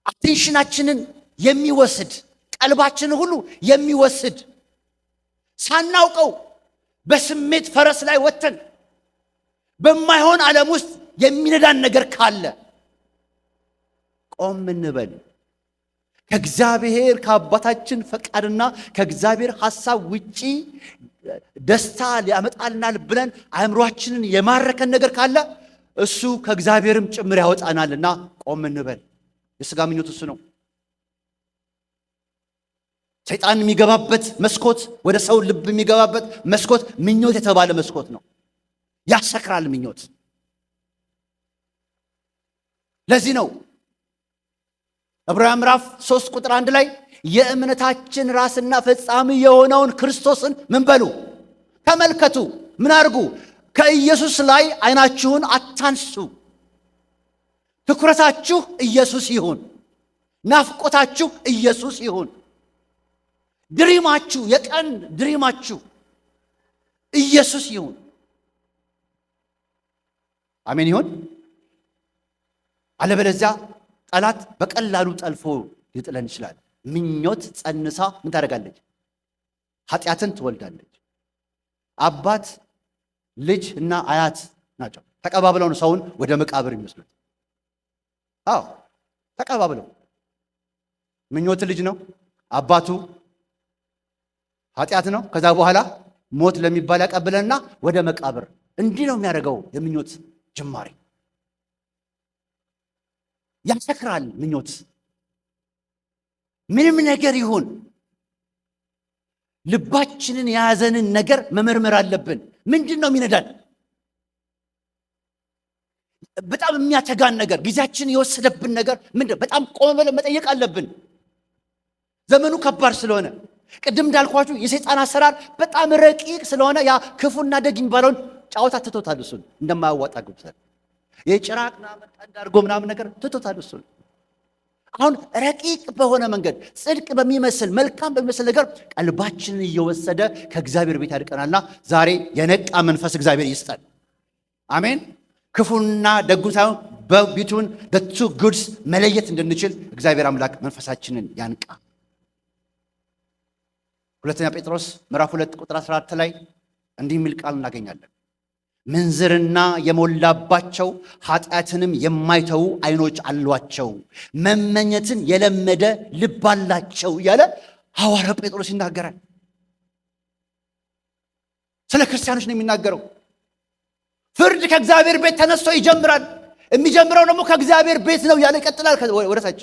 S1: አቴንሽናችንን የሚወስድ ቀልባችንን ሁሉ የሚወስድ ሳናውቀው በስሜት ፈረስ ላይ ወጥተን በማይሆን ዓለም ውስጥ የሚነዳን ነገር ካለ ቆም እንበል። ከእግዚአብሔር ከአባታችን ፈቃድና ከእግዚአብሔር ሐሳብ ውጪ ደስታ ሊያመጣልናል ብለን አእምሯችንን የማረከን ነገር ካለ እሱ ከእግዚአብሔርም ጭምር ያወጣናልና ቆም እንበል። የሥጋ ምኞት እሱ ነው። ሰይጣን የሚገባበት መስኮት፣ ወደ ሰው ልብ የሚገባበት መስኮት ምኞት የተባለ መስኮት ነው። ያሰክራል ምኞት። ለዚህ ነው ዕብራውያን ምዕራፍ 3 ቁጥር 1 ላይ የእምነታችን ራስና ፈጻሚ የሆነውን ክርስቶስን ምን በሉ? ተመልከቱ። ምን አድርጉ? ከኢየሱስ ላይ ዓይናችሁን አታንሱ። ትኩረታችሁ ኢየሱስ ይሁን። ናፍቆታችሁ ኢየሱስ ይሁን። ድሪማችሁ፣ የቀን ድሪማችሁ ኢየሱስ ይሁን። አሜን ይሁን። አለበለዚያ ጠላት በቀላሉ ጠልፎ ሊጥለን ይችላል። ምኞት ጸንሳ ምን ታደርጋለች? ኃጢአትን ትወልዳለች። አባት ልጅ እና አያት ናቸው። ተቀባብለው ነው ሰውን ወደ መቃብር የሚወስዱት። አዎ ተቀባብለው። ምኞት ልጅ ነው፣ አባቱ ኃጢአት ነው። ከዛ በኋላ ሞት ለሚባል ያቀብለንና ወደ መቃብር። እንዲህ ነው የሚያደርገው የምኞት ጅማሬ። ያሰክራል ምኞት። ምንም ነገር ይሁን ልባችንን የያዘንን ነገር መመርመር አለብን። ምንድን ነው የሚነዳን? በጣም የሚያተጋን ነገር፣ ጊዜያችን የወሰደብን ነገር ምንድን? በጣም ቆም ብለን መጠየቅ አለብን። ዘመኑ ከባድ ስለሆነ፣ ቅድም እንዳልኳችሁ የሰይጣን አሰራር በጣም ረቂቅ ስለሆነ ያ ክፉና ደግ የሚባለውን ጫወታ ትቶታል። እሱን እንደማያዋጣ ግብሰል የጭራቅ ምናምን እንዳርጎ ምናምን ነገር ትቶታል። እሱን አሁን ረቂቅ በሆነ መንገድ ጽድቅ በሚመስል መልካም በሚመስል ነገር ቀልባችንን እየወሰደ ከእግዚአብሔር ቤት ያድቀናልና ዛሬ የነቃ መንፈስ እግዚአብሔር ይስጠን። አሜን። ክፉና ደጉን ሳይሆን በቢቱን በቱ ጉድስ መለየት እንድንችል እግዚአብሔር አምላክ መንፈሳችንን ያንቃ። ሁለተኛ ጴጥሮስ ምዕራፍ 2 ቁጥር 14 ላይ እንዲህ የሚል ቃል እናገኛለን። ምንዝርና የሞላባቸው ኃጢአትንም የማይተዉ ዓይኖች አሏቸው፣ መመኘትን የለመደ ልብ አላቸው እያለ ሐዋርያው ጴጥሮስ ይናገራል። ስለ ክርስቲያኖች ነው የሚናገረው። ፍርድ ከእግዚአብሔር ቤት ተነስቶ ይጀምራል። የሚጀምረው ደግሞ ከእግዚአብሔር ቤት ነው እያለ ይቀጥላል ወደታች።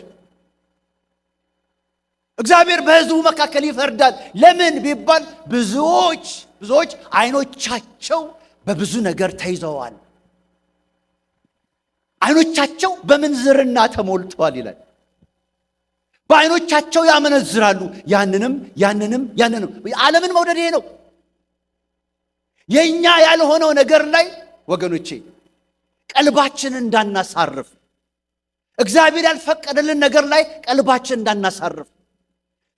S1: እግዚአብሔር በሕዝቡ መካከል ይፈርዳል። ለምን ቢባል ብዙዎች ዓይኖቻቸው በብዙ ነገር ተይዘዋል። ዓይኖቻቸው በምንዝርና ተሞልተዋል ይላል። በዓይኖቻቸው ያመነዝራሉ። ያንንም ዓለምን መውደድ ይሄ ነው። የኛ ያልሆነው ነገር ላይ ወገኖቼ ቀልባችንን እንዳናሳርፍ፣ እግዚአብሔር ያልፈቀደልን ነገር ላይ ቀልባችን እንዳናሳርፍ፣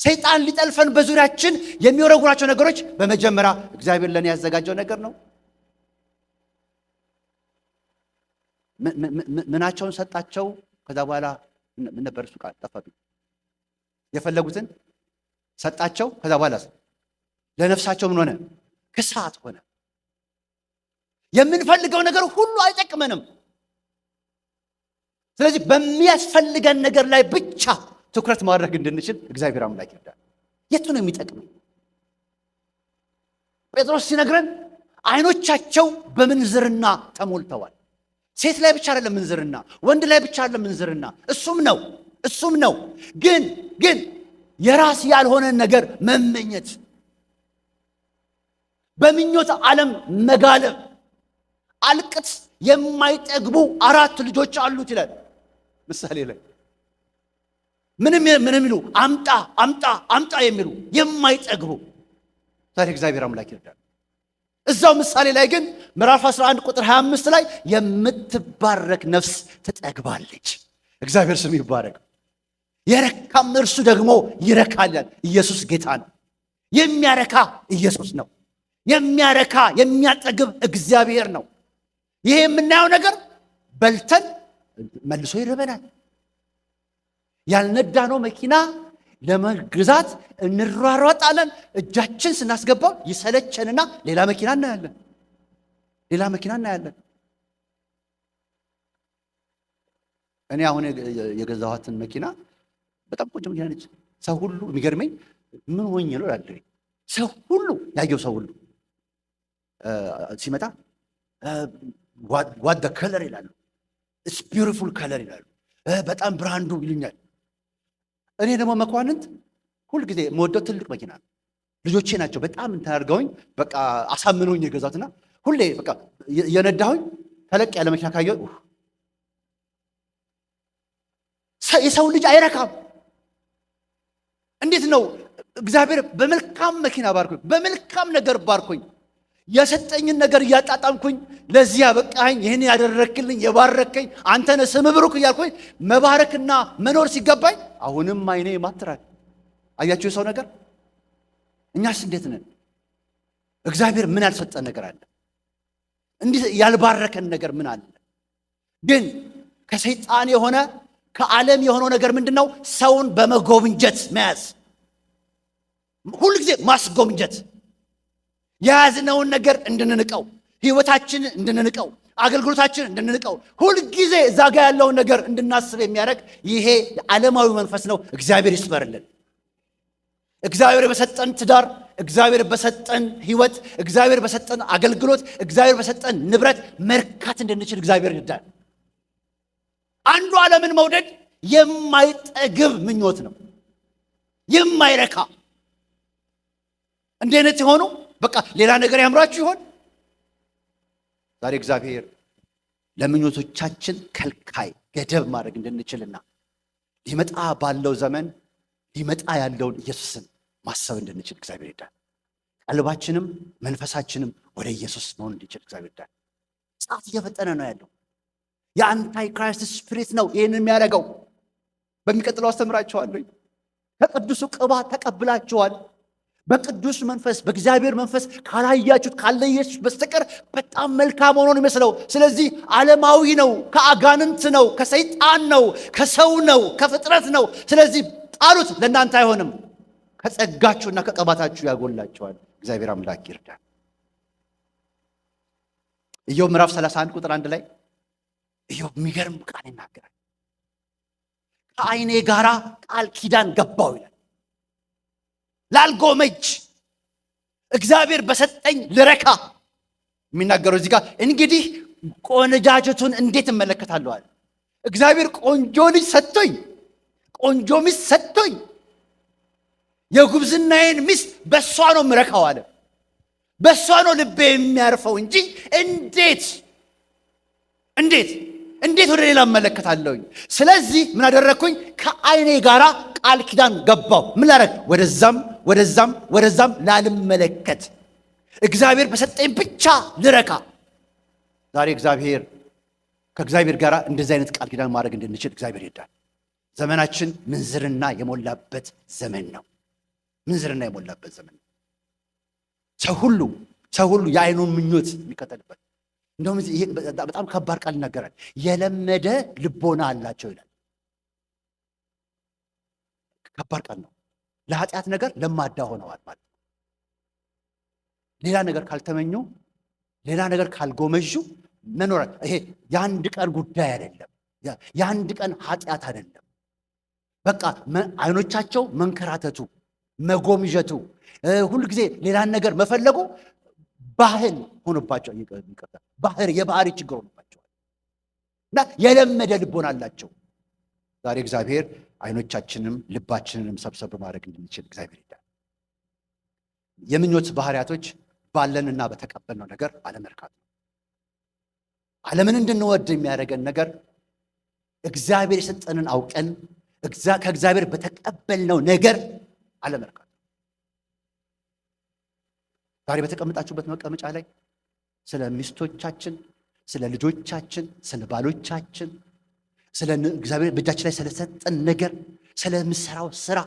S1: ሰይጣን ሊጠልፈን በዙሪያችን የሚወረውራቸው ነገሮች በመጀመሪያ እግዚአብሔር ለኔ ያዘጋጀው ነገር ነው። ምናቸውን ሰጣቸው። ከዛ በኋላ ምን ነበር እሱ ቃል ጠፋብኝ። የፈለጉትን ሰጣቸው። ከዛ በኋላ ለነፍሳቸው ምን ሆነ? ክሳት ሆነ። የምንፈልገው ነገር ሁሉ አይጠቅመንም። ስለዚህ በሚያስፈልገን ነገር ላይ ብቻ ትኩረት ማድረግ እንድንችል እግዚአብሔር አምላክ ይርዳል። የቱ ነው የሚጠቅመው? ጴጥሮስ ሲነግረን ዓይኖቻቸው በምንዝርና ተሞልተዋል። ሴት ላይ ብቻ አይደለም ምንዝርና፣ ወንድ ላይ ብቻ አይደለም ምንዝርና፣ እሱም ነው። ግን የራስ ያልሆነ ነገር መመኘት፣ በምኞት ዓለም መጋለብ። አልቅት የማይጠግቡ 4 ልጆች አሉት ይላል ምሳሌ ላይ። ምንም ይሉ አምጣ የሚሉ የማይጠግቡ። ዛሬ እግዚአብሔር አምላክ ይርዳል። እዛው ምሳሌ ላይ ግን ምዕራፍ 11 ቁጥር 25 ላይ የምትባረክ ነፍስ ትጠግባለች። እግዚአብሔር ስም ይባረክ። የረካም እርሱ ደግሞ ይረካል። ኢየሱስ ጌታ ነው። የሚያረካ ኢየሱስ ነው። የሚያረካ የሚያጠግብ እግዚአብሔር ነው። ይሄ የምናየው ነገር በልተን መልሶ ይርበናል። ያልነዳነው መኪና ለመግዛት እንሯሯጣለን። እጃችን ስናስገባው ይሰለቸንና ሌላ መኪና እናያለን። እኔ አሁን የገዛኋትን መኪና በጣም ቆንጆ መኪና ነች። ሰው ሁሉ የሚገርመኝ ምን ሆኜ ነው እላለሁ። ሰው ሁሉ ያየው ሰው ሁሉ ሲመጣ ዋት ዘ ከለር ይላሉ። ኢትስ ቢዩቲፉል ከለር ይላሉ። በጣም ብራንዱ ይሉኛል። እኔ ደግሞ መኳንንት ሁልጊዜ የምወደው ትልቅ መኪና ነው። ልጆቼ ናቸው በጣም እንትን አድርገውኝ በቃ አሳምነውኝ የገዛትና ሁሌ በቃ የነዳሁኝ ተለቅ ያለ መኪና ካየሁ የሰው ልጅ አይረካም። እንዴት ነው እግዚአብሔር በመልካም መኪና ባርኮኝ፣ በመልካም ነገር ባርኮኝ፣ የሰጠኝን ነገር እያጣጣምኩኝ ለዚህ ያበቃኝ፣ ይህን ያደረክልኝ፣ የባረከኝ አንተ ነህ ስምህ ብሩክ እያልኩኝ መባረክና መኖር ሲገባኝ አሁንም አይኔ ማትራል። አያችሁ የሰው ነገር። እኛስ እንዴት ነን? እግዚአብሔር ምን ያልሰጠን ነገር አለ? እንዲህ ያልባረከን ነገር ምን አለ? ግን ከሰይጣን የሆነ ከዓለም የሆነው ነገር ምንድነው? ሰውን በመጎምጀት መያዝ፣ ሁልጊዜ ማስጎምጀት፣ የያዝነውን ነገር እንድንንቀው፣ ህይወታችን እንድንንቀው፣ አገልግሎታችን እንድንንቀው፣ ሁልጊዜ እዛ ጋር ያለውን ነገር እንድናስብ የሚያደርግ ይሄ ዓለማዊ መንፈስ ነው። እግዚአብሔር ይስበርልን። እግዚአብሔር በሰጠን ትዳር፣ እግዚአብሔር በሰጠን ህይወት፣ እግዚአብሔር በሰጠን አገልግሎት፣ እግዚአብሔር በሰጠን ንብረት መርካት እንድንችል እግዚአብሔር ይርዳል። አንዱ ዓለምን መውደድ የማይጠግብ ምኞት ነው፣ የማይረካ። እንዲህ አይነት የሆኑ በቃ ሌላ ነገር ያምራችሁ ይሆን? ዛሬ እግዚአብሔር ለምኞቶቻችን ከልካይ ገደብ ማድረግ እንድንችልና ሊመጣ ባለው ዘመን ሊመጣ ያለውን ኢየሱስን ማሰብ እንድንችል እግዚአብሔር ይርዳል። ቀልባችንም መንፈሳችንም ወደ ኢየሱስ መሆን እንዲችል እግዚአብሔር ይርዳል። ሰዓት እየፈጠነ ነው ያለው። የአንታይ ክራይስት ስፒሪት ነው ይህንን የሚያደርገው። በሚቀጥለው አስተምራችኋለሁ። ከቅዱሱ ቅባት ተቀብላችኋል። በቅዱስ መንፈስ በእግዚአብሔር መንፈስ ካላያችሁት ካለየሱስ በስተቀር በጣም መልካም ሆኖ ነው የሚመስለው። ስለዚህ ዓለማዊ ነው፣ ከአጋንንት ነው፣ ከሰይጣን ነው፣ ከሰው ነው፣ ከፍጥረት ነው። ስለዚህ ጣሉት፣ ለእናንተ አይሆንም። ከጸጋችሁና ከቅባታችሁ ያጎላችኋል። እግዚአብሔር አምላክ ይርዳል። ኢዮብ ምዕራፍ 31 ቁጥር 1 ላይ ኢዮብ የሚገርም ቃል ይናገራል። ከዓይኔ ጋራ ቃል ኪዳን ገባው ይላል። ላልጎመጅ እግዚአብሔር በሰጠኝ ልረካ የሚናገረው እዚህ ጋር እንግዲህ ቆነጃጀቱን እንዴት እመለከታለሁ? እግዚአብሔር ቆንጆ ልጅ ሰጥቶኝ፣ ቆንጆ ሚስት ሰጥቶኝ፣ የጉብዝናዬን ሚስት በእሷ ነው ምረካው አለ። በእሷ ነው ልቤ የሚያርፈው እንጂ እንዴት ወደ ሌላ እመለከታለሁኝ? ስለዚህ ምን አደረግኩኝ? ከዓይኔ ጋራ ቃል ኪዳን ገባው። ምን ላደርግ? ወደዛም ላልመለከት፣ እግዚአብሔር በሰጠኝ ብቻ ልረካ። ዛሬ ከእግዚአብሔር ጋር እንደዚህ አይነት ቃል ኪዳን ማድረግ እንድንችል እግዚአብሔር ይርዳል። ዘመናችን ምንዝርና የሞላበት ዘመን ነው። ምንዝርና የሞላበት ዘመን ነው። ሰው ሁሉ የዓይኑን ምኞት የሚከተልበት። እንደውም ይሄ በጣም ከባድ ቃል ይናገራል። የለመደ ልቦና አላቸው ይላል። ከባድ ቃል ነው። ለኃጢአት ነገር ለማዳ ሆነዋል ማለት ነው። ሌላ ነገር ካልተመኙ፣ ሌላ ነገር ካልጎመዡ መኖር ይሄ የአንድ ቀን ጉዳይ አይደለም። የአንድ ቀን ኃጢአት አይደለም። በቃ አይኖቻቸው መንከራተቱ፣ መጎምጀቱ፣ ሁልጊዜ ሌላን ነገር መፈለጉ ባህል ሆኖባቸው የባህሪ ችግር ሆኖባቸዋል እና የለመደ ልቦና አላቸው። ዛሬ እግዚአብሔር አይኖቻችንም ልባችንንም ሰብሰብ ማድረግ እንድንችል እግዚአብሔር ይርዳል። የምኞት ባህሪያቶች ባለንና በተቀበልነው ነገር አለመርካት ነው። ዓለምን እንድንወድ የሚያደርገን ነገር እግዚአብሔር የሰጠንን አውቀን ከእግዚአብሔር በተቀበልነው ነገር አለመርካት። ዛሬ በተቀመጣችሁበት መቀመጫ ላይ ስለ ሚስቶቻችን፣ ስለ ልጆቻችን፣ ስለ ባሎቻችን፣ ስለ እግዚአብሔር በእጃችን ላይ ስለሰጠን ነገር፣ ስለምሰራው ስራ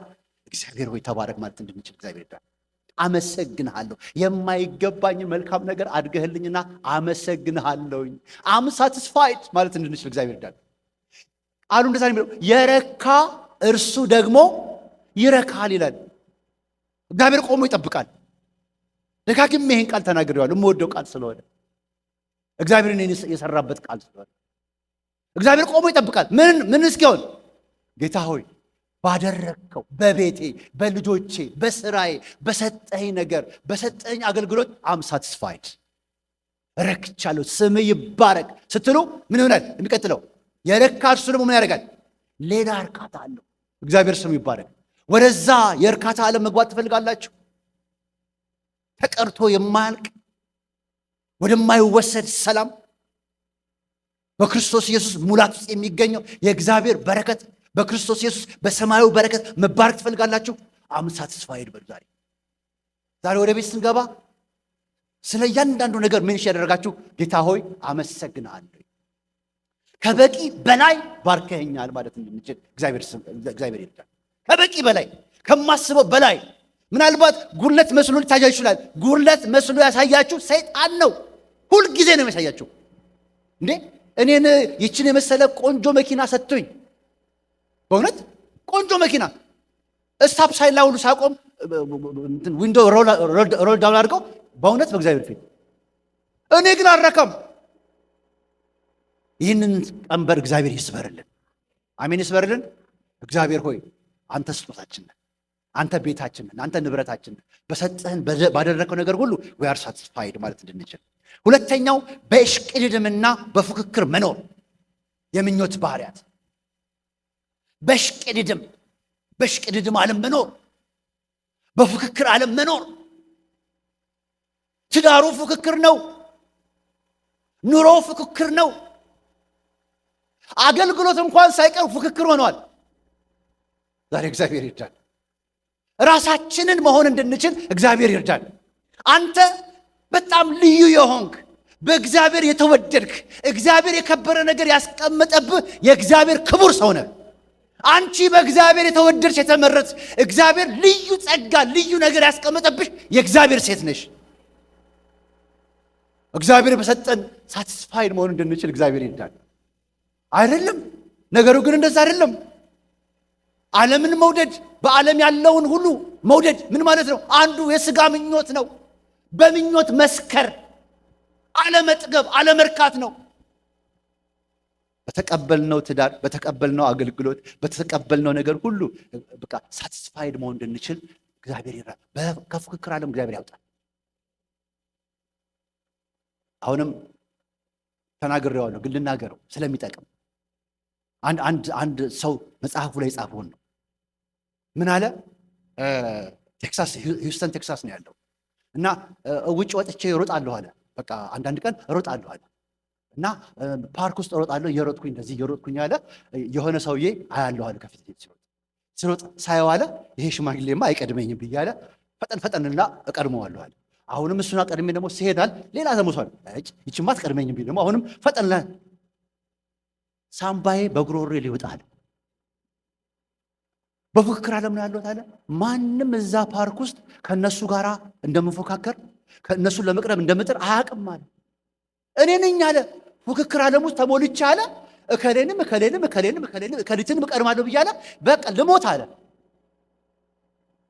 S1: እግዚአብሔር ሆይ ተባረክ ማለት እንድንችል እግዚአብሔር ይርዳል። አመሰግንሃለሁ፣ የማይገባኝን መልካም ነገር አድርገህልኝና አመሰግንሃለሁኝ፣ አም ሳቲስፋይድ ማለት እንድንችል እግዚአብሔር ይርዳል። ቃሉ እንደዛ ነው የሚለው፣ የረካ እርሱ ደግሞ ይረካል ይላል። እግዚአብሔር ቆሞ ይጠብቃል። ደጋግሜ ይሄን ቃል ተናግሬዋለሁ፣ የምወደው ቃል ስለሆነ፣ እግዚአብሔርን የሰራበት ቃል ስለሆነ። እግዚአብሔር ቆሞ ይጠብቃል። ምን እስኪሆን? ጌታ ሆይ ባደረግከው በቤቴ፣ በልጆቼ፣ በስራዬ፣ በሰጠኝ ነገር፣ በሰጠኝ አገልግሎት አም ሳቲስፋይድ ረክቻለሁ፣ ስም ይባረክ ስትሉ ምን ይሆናል? የሚቀጥለው የረካ እሱ ደግሞ ምን ያደርጋል? ሌላ እርካታ አለው። እግዚአብሔር ስም ይባረክ። ወደዛ የእርካታ ዓለም መግባት ትፈልጋላችሁ? ተቀርቶ የማያልቅ ወደማይወሰድ ሰላም በክርስቶስ ኢየሱስ ሙላት ውስጥ የሚገኘው የእግዚአብሔር በረከት በክርስቶስ ኢየሱስ በሰማያዊ በረከት መባረክ ትፈልጋላችሁ? አም ሳቲስፋይድ በሉ። ዛሬ ወደ ቤት ስንገባ ስለ እያንዳንዱ ነገር ምን ያደረጋችሁ? ጌታ ሆይ አመሰግናለሁ፣ ከበቂ በላይ ባርከኸኛል ማለት እንድንችል እግዚአብሔር ይርዳል። ከበቂ በላይ ከማስበው በላይ ምናልባት ጉድለት መስሎ ሊታያችሁ ይችላል። ጉድለት መስሎ ያሳያችሁ ሰይጣን ነው። ሁል ጊዜ ነው የሚያሳያችሁ። እንዴ እኔን ይችን የመሰለ ቆንጆ መኪና ሰጥቶኝ፣ በእውነት ቆንጆ መኪና ስታፕ ሳይን ላይ ሁሉ ሳቆም ዊንዶ ሮል ዳውን አድርገው፣ በእውነት በእግዚአብሔር ፊት እኔ ግን አልረካም። ይህንን ቀንበር እግዚአብሔር ይስበርልን። አሜን፣ ይስበርልን። እግዚአብሔር ሆይ አንተ ስጦታችን ነህ፣ አንተ ቤታችን ነህ፣ አንተ ንብረታችን ነህ። በሰጠህን ባደረከው ነገር ሁሉ we are satisfied ማለት እንድንችል። ሁለተኛው በእሽቅድድምና በፉክክር መኖር የምኞት ባህሪያት። በእሽቅድድም ዓለም መኖር፣ በፉክክር ዓለም መኖር። ትዳሩ ፉክክር ነው፣ ኑሮ ፉክክር ነው። አገልግሎት እንኳን ሳይቀር ፉክክር ሆኗል። ዛሬ እግዚአብሔር ይርዳል። ራሳችንን መሆን እንድንችል እግዚአብሔር ይርዳል። አንተ በጣም ልዩ የሆንክ በእግዚአብሔር የተወደድክ እግዚአብሔር የከበረ ነገር ያስቀመጠብህ የእግዚአብሔር ክቡር ሰው ነህ። አንቺ በእግዚአብሔር የተወደድሽ የተመረጥሽ እግዚአብሔር ልዩ ጸጋ ልዩ ነገር ያስቀመጠብሽ የእግዚአብሔር ሴት ነሽ። እግዚአብሔር በሰጠን ሳቲስፋይድ መሆን እንድንችል እግዚአብሔር ይርዳል። አይደለም ነገሩ ግን እንደዛ አይደለም። ዓለምን መውደድ፣ በዓለም ያለውን ሁሉ መውደድ ምን ማለት ነው? አንዱ የሥጋ ምኞት ነው። በምኞት መስከር፣ አለመጥገብ፣ አለመርካት ነው። በተቀበልነው ትዳር፣ በተቀበልነው አገልግሎት፣ በተቀበልነው ነገር ሁሉ በቃ ሳቲስፋይድ መሆን እንድንችል እግዚአብሔር ይርዳል። ከፉክክር ዓለም እግዚአብሔር ያውጣል። አሁንም ተናግሬዋለሁ ግን ልናገረው ስለሚጠቅም። አንድ ሰው መጽሐፉ ላይ ጻፈውን ነው። ምን አለ? ቴክሳስ ሂውስተን ቴክሳስ ነው ያለው እና ውጭ ወጥቼ እሮጣለሁ አለ። በቃ አንዳንድ ቀን እሮጣለሁ አለ እና ፓርክ ውስጥ እሮጣለሁ። እየሮጥኩኝ እንደዚህ እየሮጥኩኝ አለ የሆነ ሰውዬ አያለሁ አለ። ከፊት ሲሮጥ ሳየው አለ ይሄ ሽማግሌማ አይቀድመኝም ብዬ አለ ፈጠንና እቀድመዋለሁ አለ። አሁንም እሱን አቀድሜ ደግሞ ሲሄዳል ሌላ ተሞቷል። ይችማ አትቀድመኝም ብዬ ደግሞ አሁንም ፈጠን ሳምባዬ በጉሮሬ ሊወጣል። በፉክክር ዓለም ነው ያለሁት አለ። ማንም እዛ ፓርክ ውስጥ ከነሱ ጋር እንደምፎካከር ከነሱን ለመቅረብ እንደምጥር አያውቅም አለ። እኔ ነኝ አለ ፉክክር ዓለም ውስጥ ተሞልቼ አለ እከሌንም እከሊትን እቀድማለሁ ብያለ በቃ ልሞት አለ።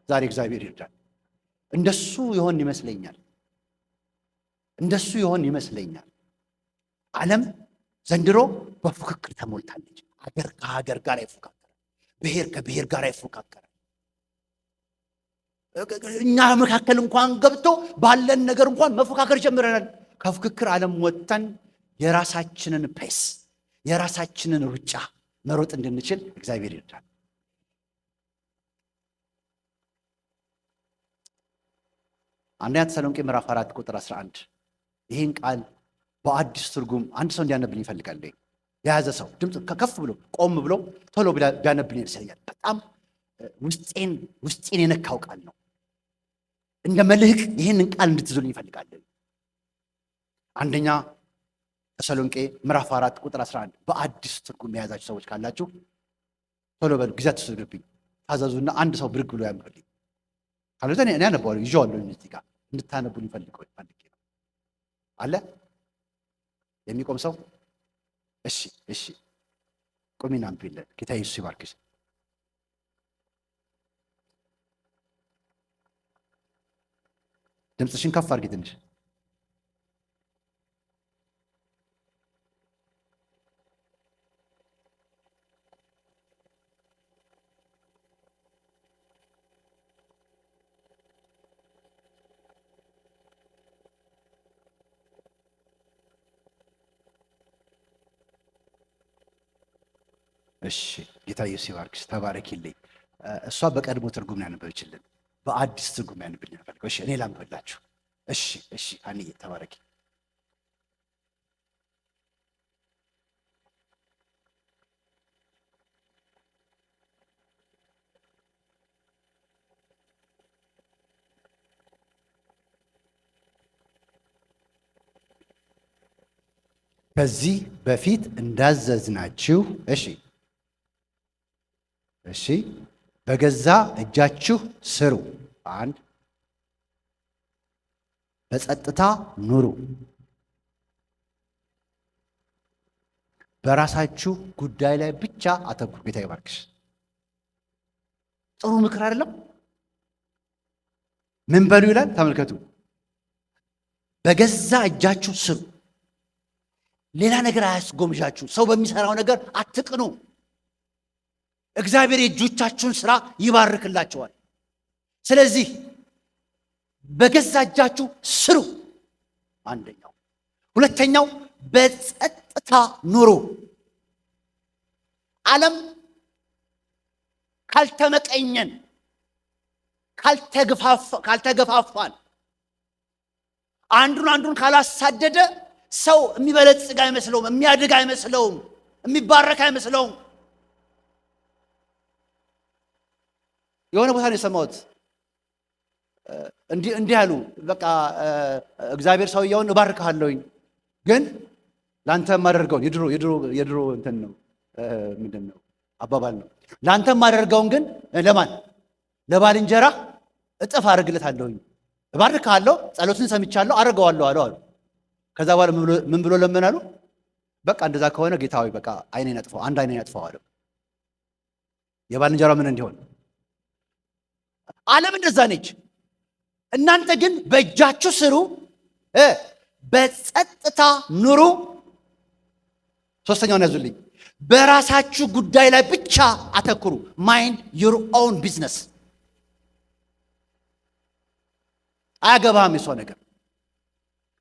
S1: ዛሬ እግዚአብሔር ይርዳል። እንደሱ ይሆን ይመስለኛል። ዓለም ዘንድሮ በፉክክር ተሞልታለች። ሀገር ከሀገር ጋር ይፎካከራል፣ ብሔር ከብሔር ጋር ይፎካከራል። እኛ መካከል እንኳን ገብቶ ባለን ነገር እንኳን መፎካከር ጀምረናል። ከፉክክር ዓለም ወጥተን የራሳችንን ፔስ የራሳችንን ሩጫ መሮጥ እንድንችል እግዚአብሔር ይርዳል። አንደኛ ተሰሎንቄ ምዕራፍ 4 ቁጥር 11 ይህን ቃል በአዲስ ትርጉም አንድ ሰው እንዲያነብልኝ ይፈልጋል። የያዘ ሰው ድምፅ ከፍ ብሎ ቆም ብሎ ቶሎ ቢያነብልኝ ይመስለኛል። በጣም ውስጤን የነካው ቃል ነው። እንደ መልህቅ ይህንን ቃል እንድትዙልኝ ይፈልጋል። አንደኛ ተሰሎንቄ ምዕራፍ 4 ቁጥር 11 በአዲስ ትርጉም የያዛችሁ ሰዎች ካላችሁ ቶሎ በሉ፣ ጊዜ አትወስዱብኝ፣ ታዘዙና አንድ ሰው ብድግ ብሎ ያንብልኝ። ካልሆነ እኔ አነባዋለሁ፣ ይዤዋለሁ። እዚህ ጋር እንድታነቡልኝ ፈልጌ ነው አለ የሚቆም ሰው። እሺ ቁሚና አንብቢልን። ጌታ ኢየሱስ ይባርክሽ። ድምፅሽን ከፍ አድርጊ ትንሽ። እሺ ጌታ ኢየሱስ ይባርክሽ፣ ተባረኪልኝ። እሷ በቀድሞ ትርጉም ነው ያነበበችልን፣ በአዲስ ትርጉም ያነብልኝ ፈልገው። እሺ እኔ ላንብብላችሁ። እሺ እሺ፣ አንዬ ተባረኪ። ከዚህ በፊት እንዳዘዝናችሁ እሺ እሺ በገዛ እጃችሁ ስሩ። አንድ በጸጥታ ኑሩ። በራሳችሁ ጉዳይ ላይ ብቻ አተኩሩ። ጌታ ይባርክሽ። ጥሩ ምክር አይደለም? ምን በሉ ይላል? ተመልከቱ። በገዛ እጃችሁ ስሩ። ሌላ ነገር አያስጎምዣችሁ። ሰው በሚሰራው ነገር አትቅኑ። እግዚአብሔር የእጆቻችሁን ስራ ይባርክላችኋል። ስለዚህ በገዛ እጃችሁ ስሩ። አንደኛው። ሁለተኛው በጸጥታ ኑሩ። ዓለም ካልተመቀኘን፣ ካልተገፋፋን፣ አንዱን ካላሳደደ ሰው የሚበለጽግ አይመስለውም፣ የሚያድግ አይመስለውም፣ የሚባረክ አይመስለውም። የሆነ ቦታ ነው የሰማሁት። እንዲህ አሉ። በቃ እግዚአብሔር ሰውየውን እባርክሃለሁኝ፣ ግን ላንተ የማደርገውን የድሮ እንትን ነው፣ ምንድን ነው አባባል ነው። ላንተ የማደርገውን ግን ለማን? ለባልንጀራ እጥፍ አደርግለታለሁኝ። እባርክሃለሁ፣ ጸሎትን ሰምቻለሁ፣ አደርገዋለሁ አሉ። ከዛ በኋላ ምን ብሎ ለመናሉ? በቃ እንደዛ ከሆነ ጌታ ሆይ በቃ አይኔን አጥፋው፣ አንድ አይኔን አጥፋው አለ። የባልንጀራ ምን እንዲሆን? ዓለም እንደዛ ነች። እናንተ ግን በእጃችሁ ስሩ፣ በጸጥታ ኑሩ። ሶስተኛውን ያዙልኝ። በራሳችሁ ጉዳይ ላይ ብቻ አተኩሩ። ማይንድ ዩር ኦውን ቢዝነስ። አያገባህም የሷ ነገር።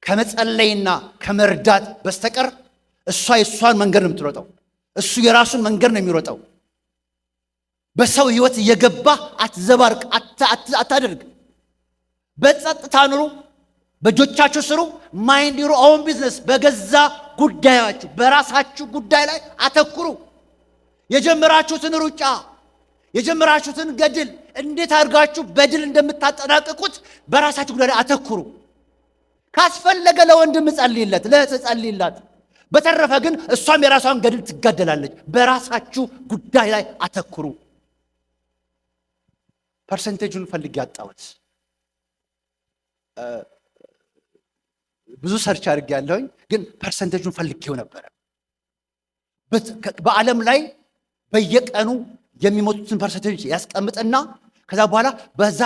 S1: ከመጸለይና ከመርዳት በስተቀር እሷ የሷን መንገድ ነው የምትሮጠው፣ እሱ የራሱን መንገድ ነው የሚሮጠው። በሰው ህይወት እየገባ አትዘባርቅ፣ አታደርግ። በጸጥታ ኑሩ፣ በእጆቻችሁ ስሩ። ማይንድ ዩር ኦውን ቢዝነስ። በገዛ ጉዳያችሁ በራሳችሁ ጉዳይ ላይ አተኩሩ። የጀመራችሁትን ሩጫ፣ የጀመራችሁትን ገድል እንዴት አድርጋችሁ በድል እንደምታጠናቅቁት በራሳችሁ ጉዳይ ላይ አተኩሩ። ካስፈለገ ለወንድም ጸልይለት፣ ለእህት ጸልይላት። በተረፈ ግን እሷም የራሷን ገድል ትጋደላለች። በራሳችሁ ጉዳይ ላይ አተኩሩ። ፐርሰንቴጁን ፈልጌ ያጣሁት ብዙ ሰርች አድርጌ ያለሁኝ፣ ግን ፐርሰንቴጁን ፈልጌው ነበረ። በዓለም ላይ በየቀኑ የሚሞቱትን ፐርሰንቴጅ ያስቀምጥና ከዛ በኋላ በዛ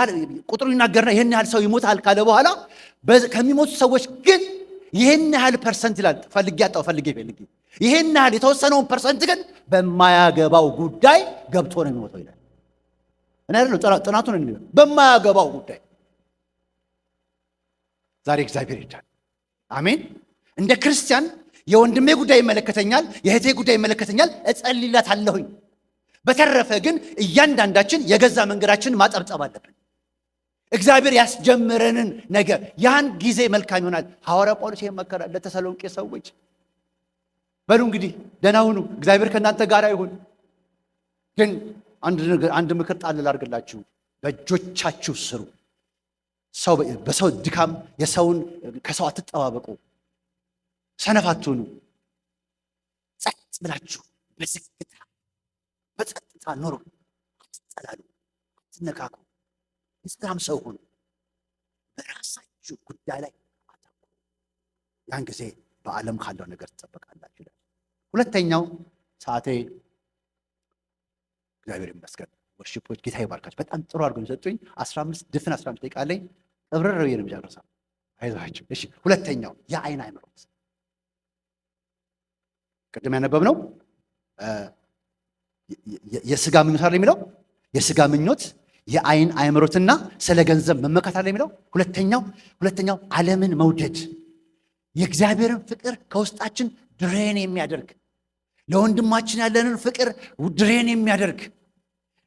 S1: ቁጥሩ ይናገርና ይሄን ያህል ሰው ይሞታል ካለ በኋላ ከሚሞቱ ሰዎች ግን ይሄን ያህል ፐርሰንት ይላል። ፈልጌ ያጣው ፈልጌ ይሄን ያህል የተወሰነውን ፐርሰንት ግን በማያገባው ጉዳይ ገብቶ ነው የሚሞተው ይላል። እኔ አይደለም ጥናቱ ነው የሚለው፣ በማያገባው ጉዳይ። ዛሬ እግዚአብሔር ይርዳል። አሜን። እንደ ክርስቲያን የወንድሜ ጉዳይ ይመለከተኛል፣ የእህቴ ጉዳይ ይመለከተኛል፣ እጸልይላታለሁኝ። በተረፈ ግን እያንዳንዳችን የገዛ መንገዳችንን ማጠብጠብ አለብን። እግዚአብሔር ያስጀምረንን ነገር ያን ጊዜ መልካም ይሆናል። ሐዋርያ ጳውሎስ ይመከራል ለተሰሎንቄ ሰዎች። በሉ እንግዲህ ደህና ሁኑ፣ እግዚአብሔር ከእናንተ ጋር ይሁን። ግን አንድ ምክር ጣል ላድርግላችሁ፣ በእጆቻችሁ ስሩ። በሰው ድካም ከሰው አትጠባበቁ፣ ሰነፍ አትሁኑ። ጸጥ ብላችሁ በጸጥታ ኑሩ። አትጠላሉ፣ አትነካኩ፣ የሰላም ሰው ሁኑ። በራሳችሁ ጉዳይ ላይ አተኩሩ። ያን ጊዜ በዓለም ካለው ነገር ትጠበቃላችሁ ይላል። ሁለተኛው ሰዓቴ እግዚአብሔር ይመስገን። ወርሺፖች ጌታ ይባርካችሁ። በጣም ጥሩ አድርገው የሰጡኝ 15 ደቂቃ ላይ ጥብረር ነው የምጨርሰው። አይዟችሁ። እሺ፣ ሁለተኛው የአይን አእምሮት። ቅድም ያነበብነው የስጋ ምኞት አለ የሚለው የስጋ ምኞት፣ የአይን አእምሮትና ስለ ገንዘብ መመካት አለ የሚለው። ሁለተኛው ዓለምን መውደድ፣ የእግዚአብሔርን ፍቅር ከውስጣችን ድሬን የሚያደርግ ለወንድማችን ያለንን ፍቅር ድሬን የሚያደርግ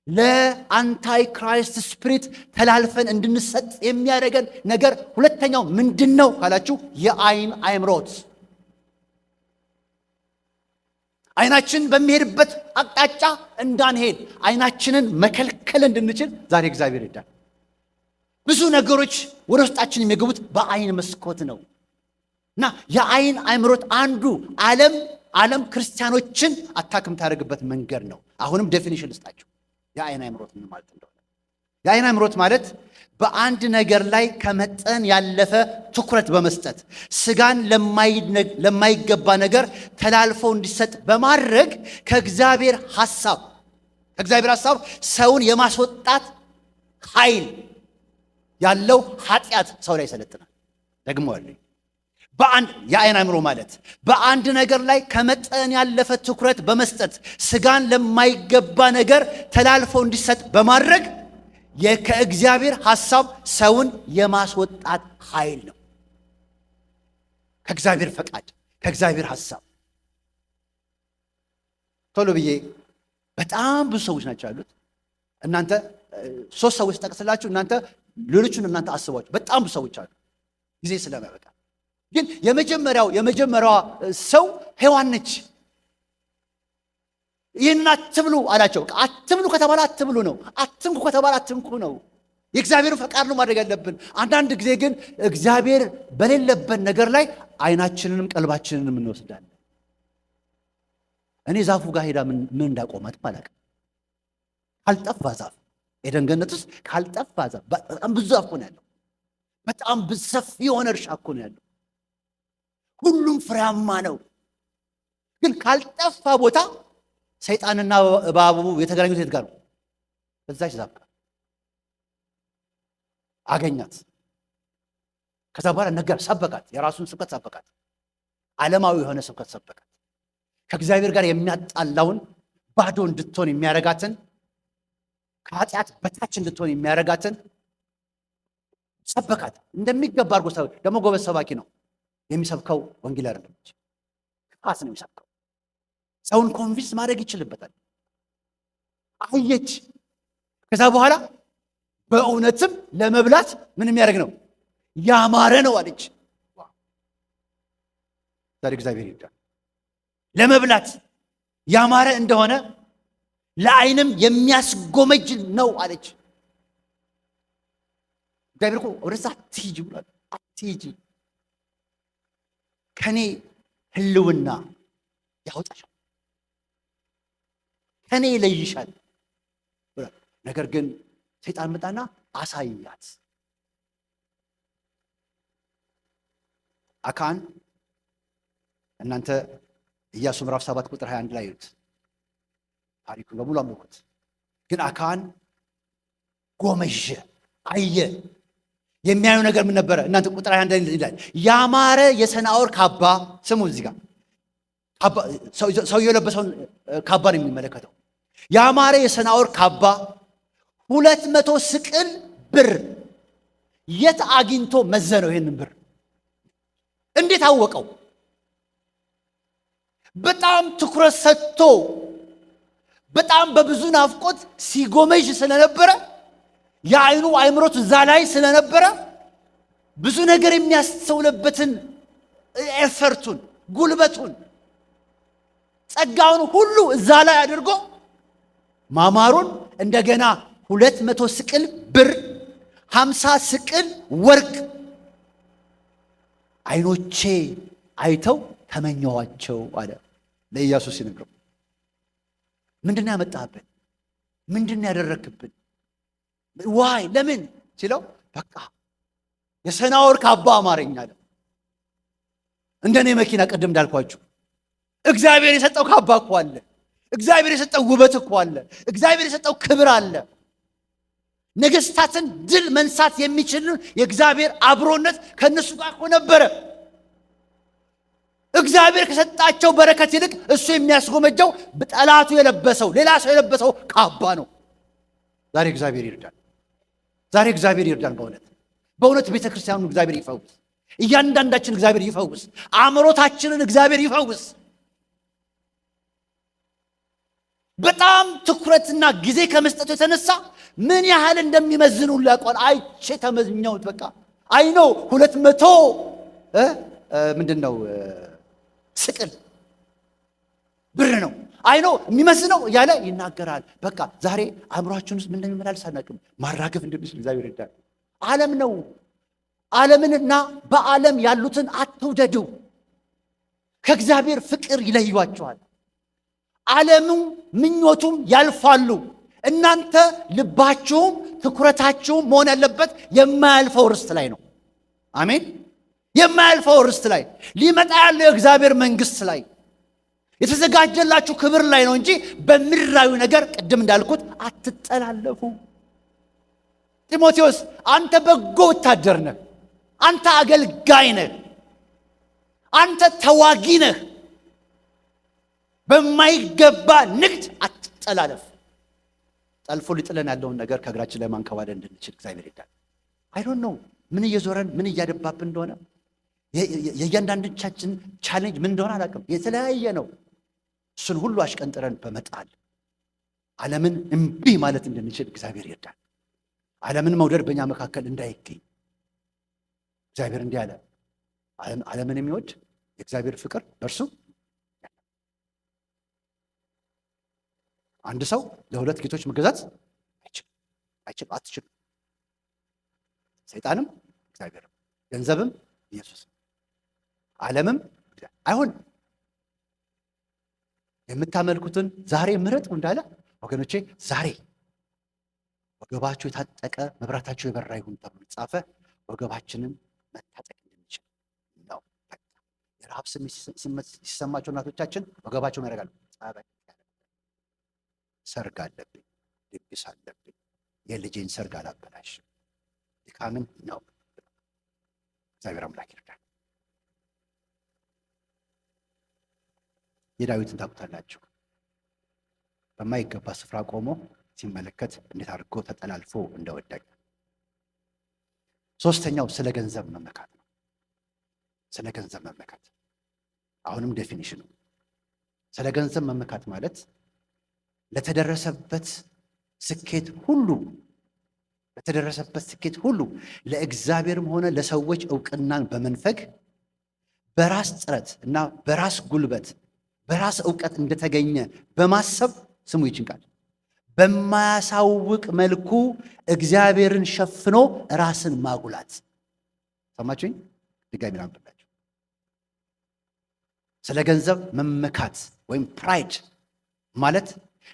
S1: ለአንታይ ክራይስት ስፒሪት ተላልፈን እንድንሰጥ የሚያደርገን ነገር ሁለተኛው ምንድነው ካላችሁ የአይን አምሮት። አይናችን በሚሄድበት አቅጣጫ እንዳንሄድ አይናችንን መከልከል እንድንችል ዛሬ እግዚአብሔር ይርዳል። ብዙ ነገሮች ወደ ውስጣችን የሚገቡት በአይን መስኮት ነው እና የአይን አምሮት አንዱ ዓለም ክርስቲያኖችን አታክም ታደርግበት መንገድ ነው። አሁንም ዴፊኒሽን ልስጣችሁ የአይን አምሮት ምን ማለት እንደሆነ። የአይን አምሮት ማለት በአንድ ነገር ላይ ከመጠን ያለፈ ትኩረት በመስጠት ስጋን ለማይገባ ነገር ተላልፎ እንዲሰጥ በማድረግ ከእግዚአብሔር ሐሳብ ሰውን የማስወጣት ኃይል ያለው ኃጢአት ሰው ላይ ይሰለጥናል። ደግሞ የአይን አምሮ ማለት በአንድ ነገር ላይ ከመጠን ያለፈ ትኩረት በመስጠት ስጋን ለማይገባ ነገር ተላልፎ እንዲሰጥ በማድረግ ከእግዚአብሔር ሐሳብ ሰውን የማስወጣት ኃይል ነው። ከእግዚአብሔር ፈቃድ፣ ከእግዚአብሔር ሐሳብ። ቶሎ ብዬ በጣም ብዙ ሰዎች ናቸው ያሉት። እናንተ 3 ሰዎች ጠቅስላችሁ ሌሎቹን እናንተ አስቧቸው። በጣም ብዙ ሰዎች አሉ ጊዜ ስለማይበቃ። ግን የመጀመሪያዋ ሰው ሔዋን ነች። ይህን አትብሉ አላቸው። አትብሉ ከተባለ አትብሉ ነው። አትንኩ ከተባለ አትንኩ ነው። የእግዚአብሔርን ፈቃድ ነው ማድረግ ያለብን። አንዳንድ ጊዜ ግን እግዚአብሔር በሌለበት ነገር ላይ አይናችንንም ቀልባችንንም እንወስዳለን። እኔ ዛፉ ጋር ሄዳ ምን እንዳቆማት አላውቅም። ካልጠፋ ዛፍ ኤደን ገነት ውስጥ ካልጠፋ ዛፍ በጣም ብዙ ዛፍ ነው ያለው። በጣም ሰፊ የሆነ እርሻ እኮ ነው ያለው። ሁሉም ፍሬያማ ነው። ግን ካልጠፋ ቦታ ሰይጣንና እባቡ የተገናኙት የት ጋር ነው? በዛች ዛፍ ጋር አገኛት። ከዛ በኋላ ነገር ሰበካት። የራሱን ስብከት ሰበካት። ዓለማዊ የሆነ ስብከት ሰበካት። ከእግዚአብሔር ጋር የሚያጣላውን ባዶ እንድትሆን የሚያረጋትን ከኃጢአት በታች እንድትሆን የሚያረጋትን ሰበካት። እንደሚገባ አድርጎ ደግሞ ጎበዝ ሰባኪ ነው የሚሰብከው። ወንጌል አይደለም ክፋት ነው የሚሰብከው። ሰውን ኮንቪንስ ማድረግ ይችልበታል። አየች። ከዛ በኋላ በእውነትም ለመብላት ምን የሚያደርግ ነው? ያማረ ነው አለች። ዛሬ እግዚአብሔር ይርዳል። ለመብላት ያማረ እንደሆነ ለዓይንም የሚያስጎመጅ ነው አለች። እግዚአብሔር እኮ ወደዛ አትሂጂ ብሏል። አትሂጂ፣ ከኔ ህልውና ያወጣሻል፣ ከኔ ይለይሻል ብሏል። ነገር ግን ሰይጣን መጣና አሳያት። አካን እናንተ ኢያሱ ምዕራፍ 7 ቁጥር 21 ላይ ይሉት ታሪኩን በሙሉ አመልኩት። ግን አካን ጎመጀ፣ አየ። የሚያየው ነገር ምን ነበረ? እናንተ ቁጥር 21 ይላል ያማረ የሰናዖር ካባ። ስሙ እዚህ ጋር ሰውየው የለበሰውን ካባ ነው የሚመለከተው። ያማረ የሰናዖር ካባ 200 ስቅል ብር። የት አግኝቶ መዘነው? ይሄንን ብር እንዴት አወቀው? በጣም ትኩረት ሰጥቶ በጣም በብዙ ናፍቆት ሲጎመዥ ስለነበረ የዓይኑ አእምሮት እዛ ላይ ስለነበረ ብዙ ነገር የሚያስተውልበትን ኤፈርቱን፣ ጉልበቱን፣ ጸጋውን ሁሉ እዛ ላይ አድርጎ ማማሩን እንደገና 200 ስቅል ብር 50 ስቅል ወርቅ ዓይኖቼ አይተው ተመኘዋቸው አለ ለኢያሱ ሲነግረው። ምንድን ነው ያመጣህብን? ምንድን ነው ያደረክብን? ዋይ ለምን ሲለው በቃ የሰናዖር ካባ አማረኝ አለ። እንደኔ መኪና ቅድም እንዳልኳችሁ እግዚአብሔር የሰጠው ካባ እኮ አለ። እግዚአብሔር የሰጠው ውበት እኮ አለ። እግዚአብሔር የሰጠው ክብር አለ። ነገስታትን ድል መንሳት የሚችል የእግዚአብሔር አብሮነት ከነሱ ጋር እኮ ነበረ። እግዚአብሔር ከሰጣቸው በረከት ይልቅ እሱ የሚያስጎመጀው ጠላቱ የለበሰው ሌላ ሰው የለበሰው ካባ ነው። ዛሬ እግዚአብሔር ይርዳል። ዛሬ እግዚአብሔር ይርዳል። በእውነት ቤተክርስቲያኑን እግዚአብሔር ይፈውስ። እያንዳንዳችን እግዚአብሔር ይፈውስ። አእምሮታችንን እግዚአብሔር ይፈውስ። በጣም ትኩረትና ጊዜ ከመስጠቱ የተነሳ ምን ያህል እንደሚመዝኑ ያውቀዋል። አይቼ ተመዝኛውት በቃ አይ ነው 200 ምንድነው ስቅል ብር ነው አይ ነው የሚመስለው እያለ ይናገራል። በቃ ዛሬ አእምሯችን ውስጥ ምን እንደሚመላለስ አናውቅም። ማራገፍ እንደሚችል እግዚአብሔር ይርዳል። ዓለም ነው። ዓለምንና በዓለም ያሉትን አትውደዱ፣ ከእግዚአብሔር ፍቅር ይለዩዋቸዋል። ዓለሙም ምኞቱም ያልፋሉ። እናንተ ልባችሁም ትኩረታችሁም መሆን ያለበት የማያልፈው ርስት ላይ ነው። አሜን። የማያልፈው ርስት ላይ ሊመጣ ያለው የእግዚአብሔር መንግስት ላይ የተዘጋጀላችሁ ክብር ላይ ነው እንጂ በምድራዊ ነገር ቅድም እንዳልኩት አትጠላለፉ። ጢሞቴዎስ አንተ በጎ ወታደር ነህ፣ አንተ አገልጋይ ነህ፣ አንተ ተዋጊ ነህ። በማይገባ ንግድ አትጠላለፍ። ጠልፎ ሊጥለን ያለውን ነገር ከእግራችን ላይ ማንከባለል እንድንችል እግዚአብሔር ይርዳል። አይ ዶንት ኖ ምን እየዞረን ምን እያደባብን እንደሆነ የእያንዳንዳችን ቻሌንጅ ምን እንደሆነ አላውቅም። የተለያየ ነው። እሱን ሁሉ አሽቀንጥረን በመጣል ዓለምን እምቢ ማለት እንድንችል እግዚአብሔር ይርዳል። ዓለምን መውደድ በእኛ መካከል እንዳይገኝ እግዚአብሔር እንዲህ አለ፣ ዓለምን የሚወድ የእግዚአብሔር ፍቅር በእርሱ አንድ ሰው ለሁለት ጌቶች መገዛት አትችልም። ሰይጣንም እግዚአብሔርም፣ ገንዘብም ኢየሱስ፣ ዓለምም አይሆንም። የምታመልኩትን ዛሬ ምረጡ እንዳለ ወገኖቼ፣ ዛሬ ወገባችሁ የታጠቀ መብራታችሁ የበራ ይሁን ተብሎ የተጻፈ ወገባችንን መታጠቅ እንድንችል ነው። የረሃብ ስሜት ሲሰማቸው እናቶቻችን ወገባቸውን ያደርጋሉ። ሰርግ አለብኝ፣ ድግስ አለብኝ፣ የልጄን ሰርግ አላበላሽም፣ ድካምን ነው። እግዚአብሔር አምላክ ይርዳል። የዳዊትን ታውቁታላችሁ። በማይገባ ስፍራ ቆሞ ሲመለከት እንዴት አድርጎ ተጠላልፎ እንደወደቀ። ሶስተኛው ስለ ገንዘብ መመካት ነው። ስለ ገንዘብ መመካት አሁንም ዴፊኒሽኑ ስለ ገንዘብ መመካት ማለት ለተደረሰበት ስኬት ሁሉ ለእግዚአብሔርም ሆነ ለሰዎች ዕውቅናን በመንፈግ በራስ ጥረት እና በራስ ጉልበት በራስ ዕውቀት እንደተገኘ በማሰብ ስሙ ይችን ቃል በማያሳውቅ መልኩ እግዚአብሔርን ሸፍኖ ራስን ማጉላት። ሰማችሁኝ? ድጋሚ ላንብብላችሁ። ስለ ገንዘብ መመካት ወይም ፕራይድ ማለት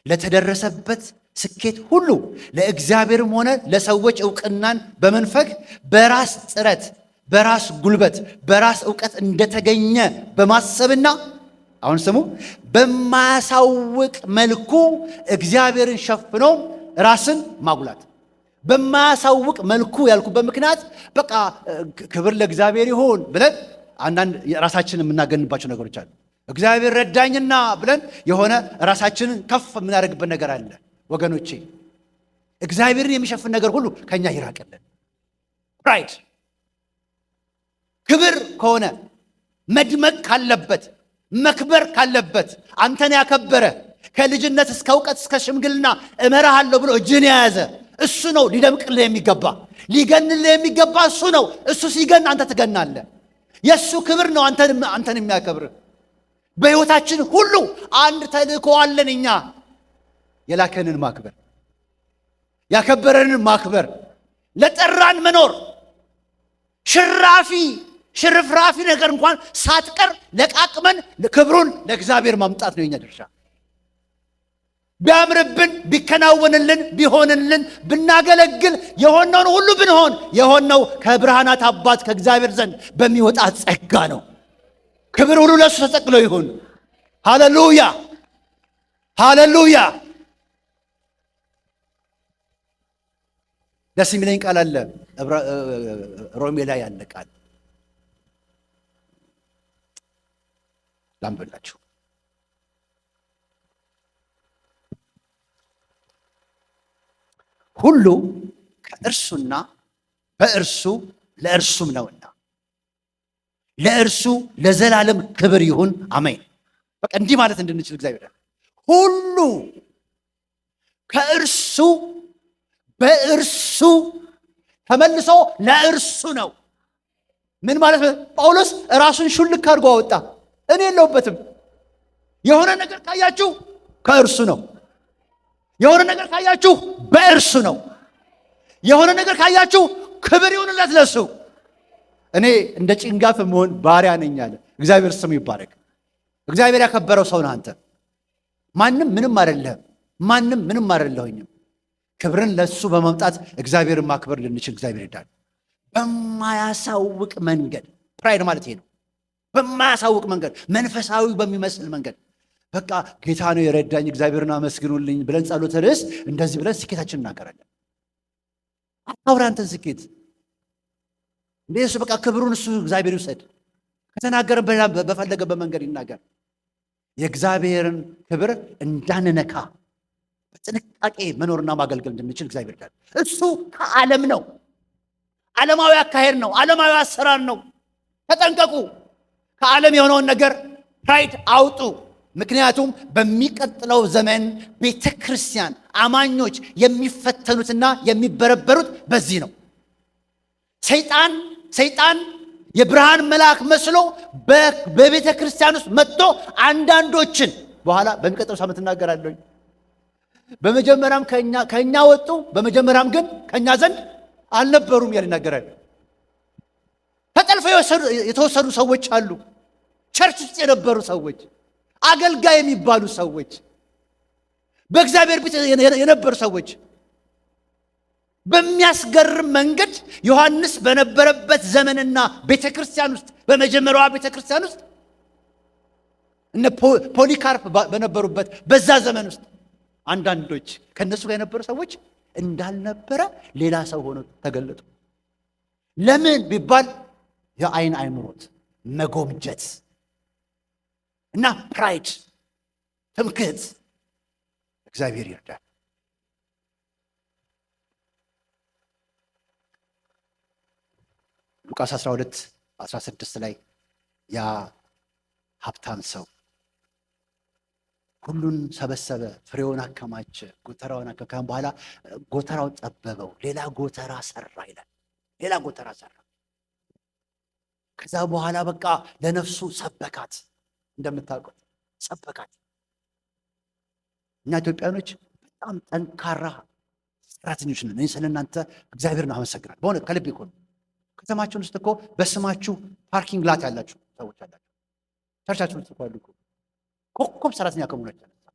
S1: ለተደረሰበት ስኬት ሁሉ ለእግዚአብሔርም ሆነ ለሰዎች ዕውቅናን በመንፈግ በራስ ጥረት በራስ ጉልበት በራስ ዕውቀት እንደተገኘ በማሰብና አሁን ስሙ በማያሳውቅ መልኩ እግዚአብሔርን ሸፍኖ ራስን ማጉላት። በማያሳውቅ መልኩ ያልኩበት ምክንያት በቃ ክብር ለእግዚአብሔር ይሁን ብለን አንዳንድ ራሳችንን የምናገንባቸው ነገሮች አሉ። እግዚአብሔር ረዳኝና ብለን የሆነ ራሳችንን ከፍ የምናደርግበት ነገር አለ። ወገኖቼ እግዚአብሔርን የሚሸፍን ነገር ሁሉ ከኛ ይራቅልን። ፕራይድ ክብር ከሆነ መድመቅ ካለበት መክበር ካለበት አንተን ያከበረ ከልጅነት እስከ እውቀት እስከ ሽምግልና እመራሃለሁ ብሎ እጅን የያዘ እሱ ነው ሊደምቅልህ የሚገባ ሊገንልህ የሚገባ እሱ ነው። እሱ ሲገን አንተ ትገናለህ። የእሱ ክብር ነው አንተን የሚያከብር። በሕይወታችን ሁሉ አንድ ተልእኮ አለን። እኛ የላከንን ማክበር፣ ያከበረንን ማክበር፣ ለጠራን መኖር፣ ሽርፍራፊ ነገር እንኳን ሳትቀር ለቃቅመን ክብሩን ለእግዚአብሔር ማምጣት ነው የኛ ድርሻ። ቢያምርብን፣ ቢከናወንልን፣ ቢሆንልን፣ ብናገለግል የሆነውን ሁሉ ብንሆን የሆነው ከብርሃናት አባት ከእግዚአብሔር ዘንድ በሚወጣ ጸጋ ነው። ክብር ሁሉ ለእሱ ተጠቅሎ ይሁን። ሃሌሉያ ሃሌሉያ። ደስ የሚለኝ ቃል አለ ሮሜ ላይ ያለ ቃል ላንብብላችሁ። ሁሉ ከእርሱና በእርሱ ለእርሱም ነውና ለእርሱ ለዘላለም ክብር ይሁን አሜን። በቃ እንዲህ ማለት እንድንችል እግዚአብሔር ሁሉ ከእርሱ በእርሱ ተመልሶ ለእርሱ ነው። ምን ማለት ነው? ጳውሎስ ራሱን ሹልክ አድርጎ አወጣ። እኔ የለሁበትም። የሆነ ነገር ካያችሁ ከእርሱ ነው። የሆነ ነገር ካያችሁ በእርሱ ነው። የሆነ ነገር ካያችሁ ክብር ይሁንለት ለሱ። እኔ እንደ ጭንጋፍ መሆን ባሪያ ነኝ አለ። እግዚአብሔር ስሙ ይባረክ። እግዚአብሔር ያከበረው ሰው ነህ አንተ። ማንም ምንም አይደለህም። ማንም ምንም አይደለሁኝም። ክብርን ለሱ በመምጣት እግዚአብሔርን ማክበር ልንችል እግዚአብሔር ይዳል። በማያሳውቅ መንገድ ፕራይድ ማለት ይሄ ነው። በማያሳውቅ መንገድ፣ መንፈሳዊ በሚመስል መንገድ በቃ ጌታ ነው የረዳኝ እግዚአብሔርን አመስግኑልኝ ብለን ጸሎት ርዕስ እንደዚህ ብለን ስኬታችን እናገራለን። አታውራ አንተ ስኬት እንዴ! እሱ በቃ ክብሩን እሱ እግዚአብሔር ይውሰድ። ከተናገረ በፈለገበት መንገድ ይናገር። የእግዚአብሔርን ክብር እንዳንነካ በጥንቃቄ መኖርና ማገልገል እንድንችል እግዚአብሔር ይርዳል። እሱ ከዓለም ነው። ዓለማዊ አካሄድ ነው። ዓለማዊ አሰራር ነው። ተጠንቀቁ። ከዓለም የሆነውን ነገር ፕራይድ አውጡ። ምክንያቱም በሚቀጥለው ዘመን ቤተ ክርስቲያን አማኞች የሚፈተኑትና የሚበረበሩት በዚህ ነው። ሰይጣን የብርሃን መልአክ መስሎ በቤተ ክርስቲያን ውስጥ መጥቶ አንዳንዶችን በኋላ በሚቀጥለው ሳምንት እናገራለሁ። በመጀመሪያም ከኛ ወጡ፣ በመጀመሪያም ግን ከኛ ዘንድ አልነበሩም ያለ ይናገራል። ተጠልፈው የተወሰዱ ሰዎች አሉ። ቸርች ውስጥ የነበሩ ሰዎች፣ አገልጋይ የሚባሉ ሰዎች፣ በእግዚአብሔር ቤት የነበሩ ሰዎች በሚያስገርም መንገድ ዮሐንስ በነበረበት ዘመንና ቤተክርስቲያን ውስጥ በመጀመሪያዋ ቤተክርስቲያን ውስጥ እነ ፖሊካርፕ በነበሩበት በዛ ዘመን ውስጥ አንዳንዶች ከነሱ ጋር የነበሩ ሰዎች እንዳልነበረ ሌላ ሰው ሆኖ ተገለጡ። ለምን ቢባል የአይን አይምሮት፣ መጎምጀት እና ፕራይድ፣ ትምክህት። እግዚአብሔር ይርዳል። ሉቃስ 12:16 ላይ ያ ሀብታም ሰው ሁሉን ሰበሰበ፣ ፍሬውን አከማቸ፣ ጎተራውን አከማቸ። በኋላ ጎተራው ጠበበው፣ ሌላ ጎተራ ሰራ ይላል። ሌላ ጎተራ ሰራ። ከዛ በኋላ በቃ ለነፍሱ ሰበካት። እንደምታውቁት ሰበካት። እኛ ኢትዮጵያኖች በጣም ጠንካራ ሰራተኞች ነን። እኔ ስለእናንተ እግዚአብሔርን አመሰግናለሁ በእውነት ከልቤ እኮ ነው። ከተማችን ውስጥ እኮ በስማችሁ ፓርኪንግ ላት ያላችሁ ሰዎች አላችሁ። ቸርቻችን ውስጥ እኮ አሉ እኮ ኮከብ ሰራተኛ ከመሆናቸው ተነሳ፣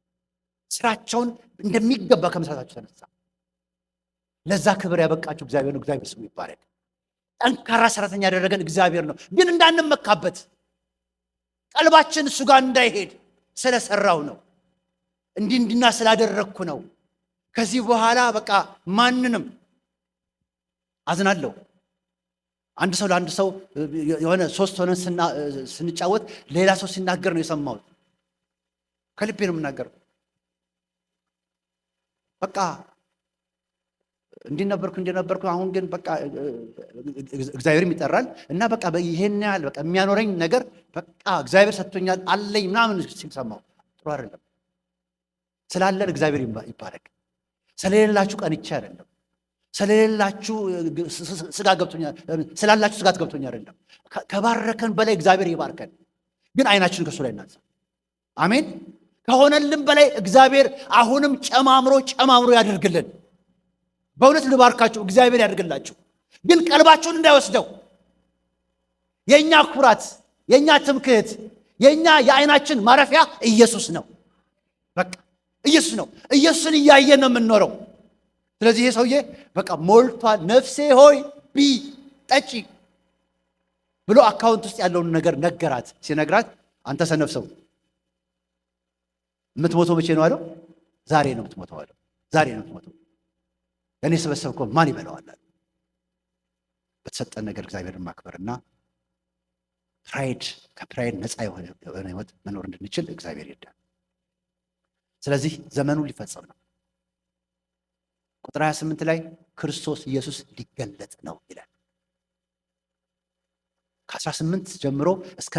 S1: ስራቸውን እንደሚገባ ከመስራታቸው ተነሳ ለዛ ክብር ያበቃችሁ እግዚአብሔር ነው። እግዚአብሔር ስሙ ይባረክ። ጠንካራ ሰራተኛ ያደረገን እግዚአብሔር ነው። ግን እንዳንመካበት፣ ቀልባችን እሱ ጋር እንዳይሄድ ስለሰራው ነው። እንዲና ስላደረግኩ ነው። ከዚህ በኋላ በቃ ማንንም አዝናለሁ። አንድ ሰው ለአንድ ሰው የሆነ ሶስት ሆነን ስንጫወት ሌላ ሰው ሲናገር ነው የሰማሁት። ከልቤ ነው የምናገረው። በቃ እንዲነበርኩ አሁን ግን በቃ እግዚአብሔርም ይጠራል እና በቃ ይሄን ያህል በቃ የሚያኖረኝ ነገር በቃ እግዚአብሔር ሰጥቶኛል አለኝ ምናምን ሲል ሰማሁ። ጥሩ አይደለም። ስላለን እግዚአብሔር ይባረክ። ስለሌላችሁ ቀንቼ አይደለም። ስለሌላችሁ ስጋ ገብቶኛል፣ ስላላችሁ ስጋት ገብቶኛል አይደለም። ከባረከን በላይ እግዚአብሔር ይባርከን። ግን አይናችን ከሱ ላይ እናንሳ። አሜን። ከሆነልን በላይ እግዚአብሔር አሁንም ጨማምሮ ያደርግልን። በእውነት ልባርካችሁ፣ እግዚአብሔር ያደርግላችሁ። ግን ቀልባችሁን እንዳይወስደው። የኛ ኩራት፣ የኛ ትምክህት፣ የኛ የአይናችን ማረፊያ ኢየሱስ ነው። በቃ ኢየሱስ ነው። ኢየሱስን እያየን ነው የምንኖረው። ስለዚህ ይሄ ሰውዬ በቃ ሞልቷል። ነፍሴ ሆይ ቢ ጠጪ ብሎ አካውንት ውስጥ ያለውን ነገር ነገራት። ሲነግራት አንተ ሰነፍ ሰው የምትሞተው መቼ ነው አለው? ዛሬ ነው የምትሞተው አለው። ዛሬ ነው የምትሞተው። እኔ ሰበሰብከው ማን ይበላዋል? በተሰጠን ነገር እግዚአብሔርን ማክበርና ከፕራይድ ነፃ የሆነ ህይወት መኖር እንድንችል እግዚአብሔር ይርዳል። ስለዚህ ዘመኑ ሊፈጸም ነው። ቁጥር 28 ላይ ክርስቶስ ኢየሱስ ሊገለጥ ነው ይላል። ከ18 ጀምሮ እስከ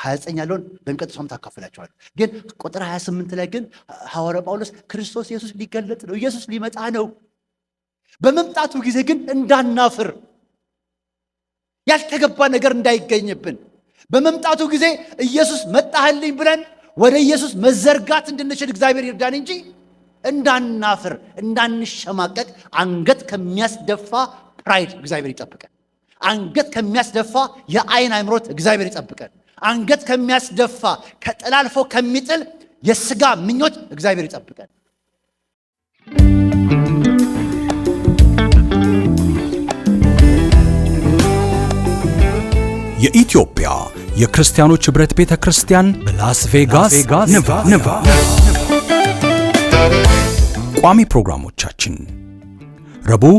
S1: 29 ያለውን በሚቀጥለው ሳምንት አካፍላችኋለሁ። ግን ቁጥር 28 ላይ ግን ሐዋርያው ጳውሎስ ክርስቶስ ኢየሱስ ሊገለጥ ነው፣ ኢየሱስ ሊመጣ ነው። በመምጣቱ ጊዜ ግን እንዳናፍር፣ ያልተገባ ነገር እንዳይገኝብን፣ በመምጣቱ ጊዜ ኢየሱስ መጣህልኝ ብለን ወደ ኢየሱስ መዘርጋት እንድንችል እግዚአብሔር ይርዳን እንጂ እንዳናፍር፣ እንዳንሸማቀቅ፣ አንገት ከሚያስደፋ ፕራይድ እግዚአብሔር ይጠብቀን። አንገት ከሚያስደፋ የአይን አምሮት እግዚአብሔር ይጠብቀን። አንገት ከሚያስደፋ ከጠላልፎ ከሚጥል የሥጋ ምኞት እግዚአብሔር ይጠብቀን።
S2: የኢትዮጵያ የክርስቲያኖች ኅብረት ቤተ ክርስቲያን በላስ ቬጋስ ኔቫዳ ቋሚ ፕሮግራሞቻችን ረቡዕ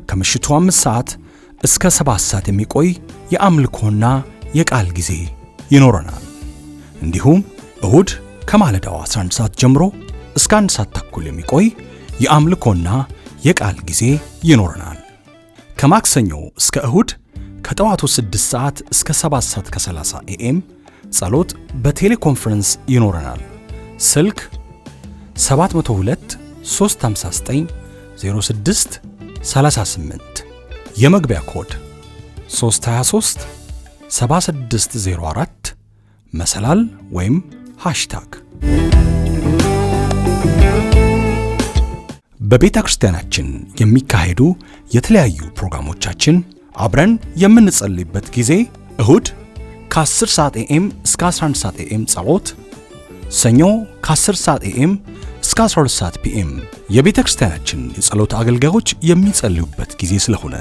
S2: ከምሽቱ 5 ሰዓት እስከ 7 ሰዓት የሚቆይ የአምልኮና የቃል ጊዜ ይኖረናል። እንዲሁም እሁድ ከማለዳው 11 ሰዓት ጀምሮ እስከ 1 ሰዓት ተኩል የሚቆይ የአምልኮና የቃል ጊዜ ይኖረናል። ከማክሰኞ እስከ እሁድ ከጠዋቱ 6 ሰዓት እስከ 7 ሰዓት ከ30 ኤኤም ጸሎት በቴሌኮንፈረንስ ይኖረናል። ስልክ 702 359 06 38 የመግቢያ ኮድ 323 7604 መሰላል ወይም ሃሽታግ። በቤተ ክርስቲያናችን የሚካሄዱ የተለያዩ ፕሮግራሞቻችን አብረን የምንጸልይበት ጊዜ እሁድ ከ10 ሰዓት ኤኤም እስከ 11 ሰዓት ኤኤም ጸሎት፣ ሰኞ ከ10 ሰዓት ኤኤም እስከ 12 ሰዓት ፒኤም የቤተ ክርስቲያናችን የጸሎት አገልጋዮች የሚጸልዩበት ጊዜ ስለሆነ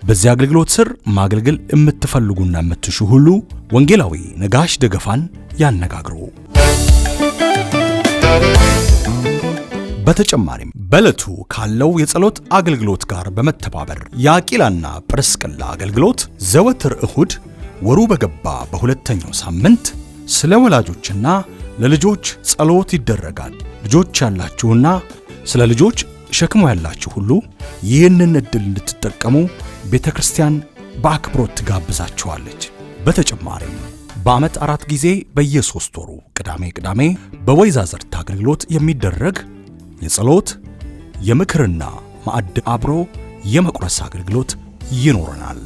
S2: በዚህ አገልግሎት ስር ማገልገል የምትፈልጉና የምትሹ ሁሉ ወንጌላዊ ነጋሽ ደገፋን ያነጋግሩ። በተጨማሪም በዕለቱ ካለው የጸሎት አገልግሎት ጋር በመተባበር የአቂላና ጵርስቅላ አገልግሎት ዘወትር እሁድ ወሩ በገባ በሁለተኛው ሳምንት ስለ ወላጆችና ለልጆች ጸሎት ይደረጋል። ልጆች ያላችሁና ስለ ልጆች ሸክሙ ያላችሁ ሁሉ ይህንን ዕድል እንድትጠቀሙ ቤተ ክርስቲያን በአክብሮት ትጋብዛችኋለች። በተጨማሪም በዓመት 4 ጊዜ በየ3 ወሩ ቅዳሜ በወይዛዝርት አገልግሎት የሚደረግ የጸሎት የምክርና ማዕድ አብሮ የመቁረስ አገልግሎት ይኖረናል።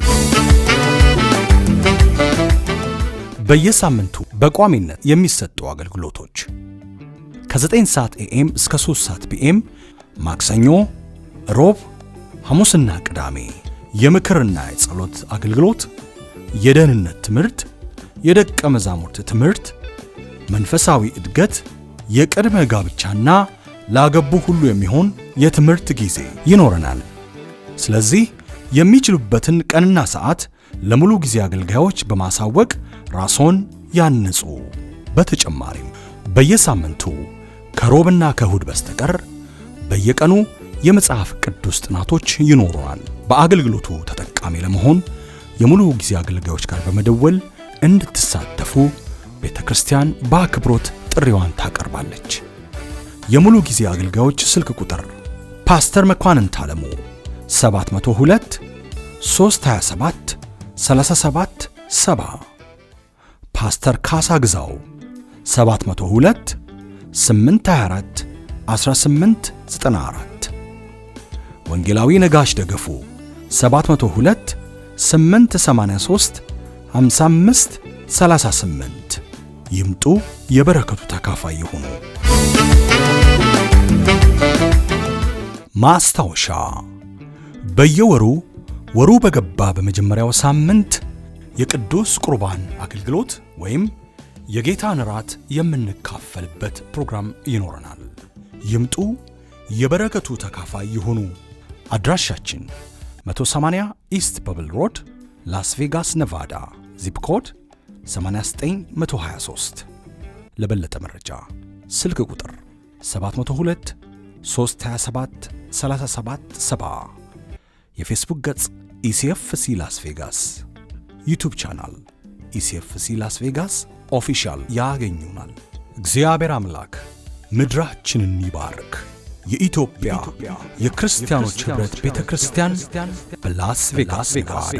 S2: በየሳምንቱ በቋሚነት የሚሰጡ አገልግሎቶች ከ9 ሰዓት ኤኤም እስከ 3 ሰዓት ፒኤም ማክሰኞ፣ ሮብ፣ ሐሙስና ቅዳሜ የምክርና የጸሎት አገልግሎት፣ የደህንነት ትምህርት፣ የደቀ መዛሙርት ትምህርት፣ መንፈሳዊ እድገት፣ የቅድመ ጋብቻና ላገቡ ሁሉ የሚሆን የትምህርት ጊዜ ይኖረናል። ስለዚህ የሚችሉበትን ቀንና ሰዓት ለሙሉ ጊዜ አገልጋዮች በማሳወቅ ራስዎን ያንጹ። በተጨማሪም በየሳምንቱ ከሮብና ከእሁድ በስተቀር በየቀኑ የመጽሐፍ ቅዱስ ጥናቶች ይኖሩናል። በአገልግሎቱ ተጠቃሚ ለመሆን የሙሉ ጊዜ አገልጋዮች ጋር በመደወል እንድትሳተፉ ቤተ ክርስቲያን በአክብሮት ጥሪዋን ታቀርባለች። የሙሉ ጊዜ አገልጋዮች ስልክ ቁጥር ፓስተር መኳንንት አለሙ 702 327 37 70፣ ፓስተር ካሳ ግዛው 702 824 1894፣ ወንጌላዊ ነጋሽ ደገፉ 702 883 55 38። ይምጡ፣ የበረከቱ ተካፋይ ይሁኑ። ማስታወሻ፣ በየወሩ ወሩ በገባ በመጀመሪያው ሳምንት የቅዱስ ቁርባን አገልግሎት ወይም የጌታን ራት የምንካፈልበት ፕሮግራም ይኖረናል። ይምጡ፣ የበረከቱ ተካፋይ ይሁኑ። አድራሻችን 180 ኢስት በብል ሮድ ላስ ቬጋስ ኔቫዳ፣ ዚፕ ኮድ 89123። ለበለጠ መረጃ ስልክ ቁጥር 702 327 37 70፣ የፌስቡክ ገጽ ኢሲኤፍሲ ላስ ቬጋስ፣ ዩቲዩብ ቻናል ኢሲኤፍሲ ላስ ቬጋስ ኦፊሻል ያገኙናል። እግዚአብሔር አምላክ ምድራችንን ይባርክ። የኢትዮጵያ የክርስቲያኖች ኅብረት ቤተ ክርስቲያን በላስ ቬጋስ ኔቫዳ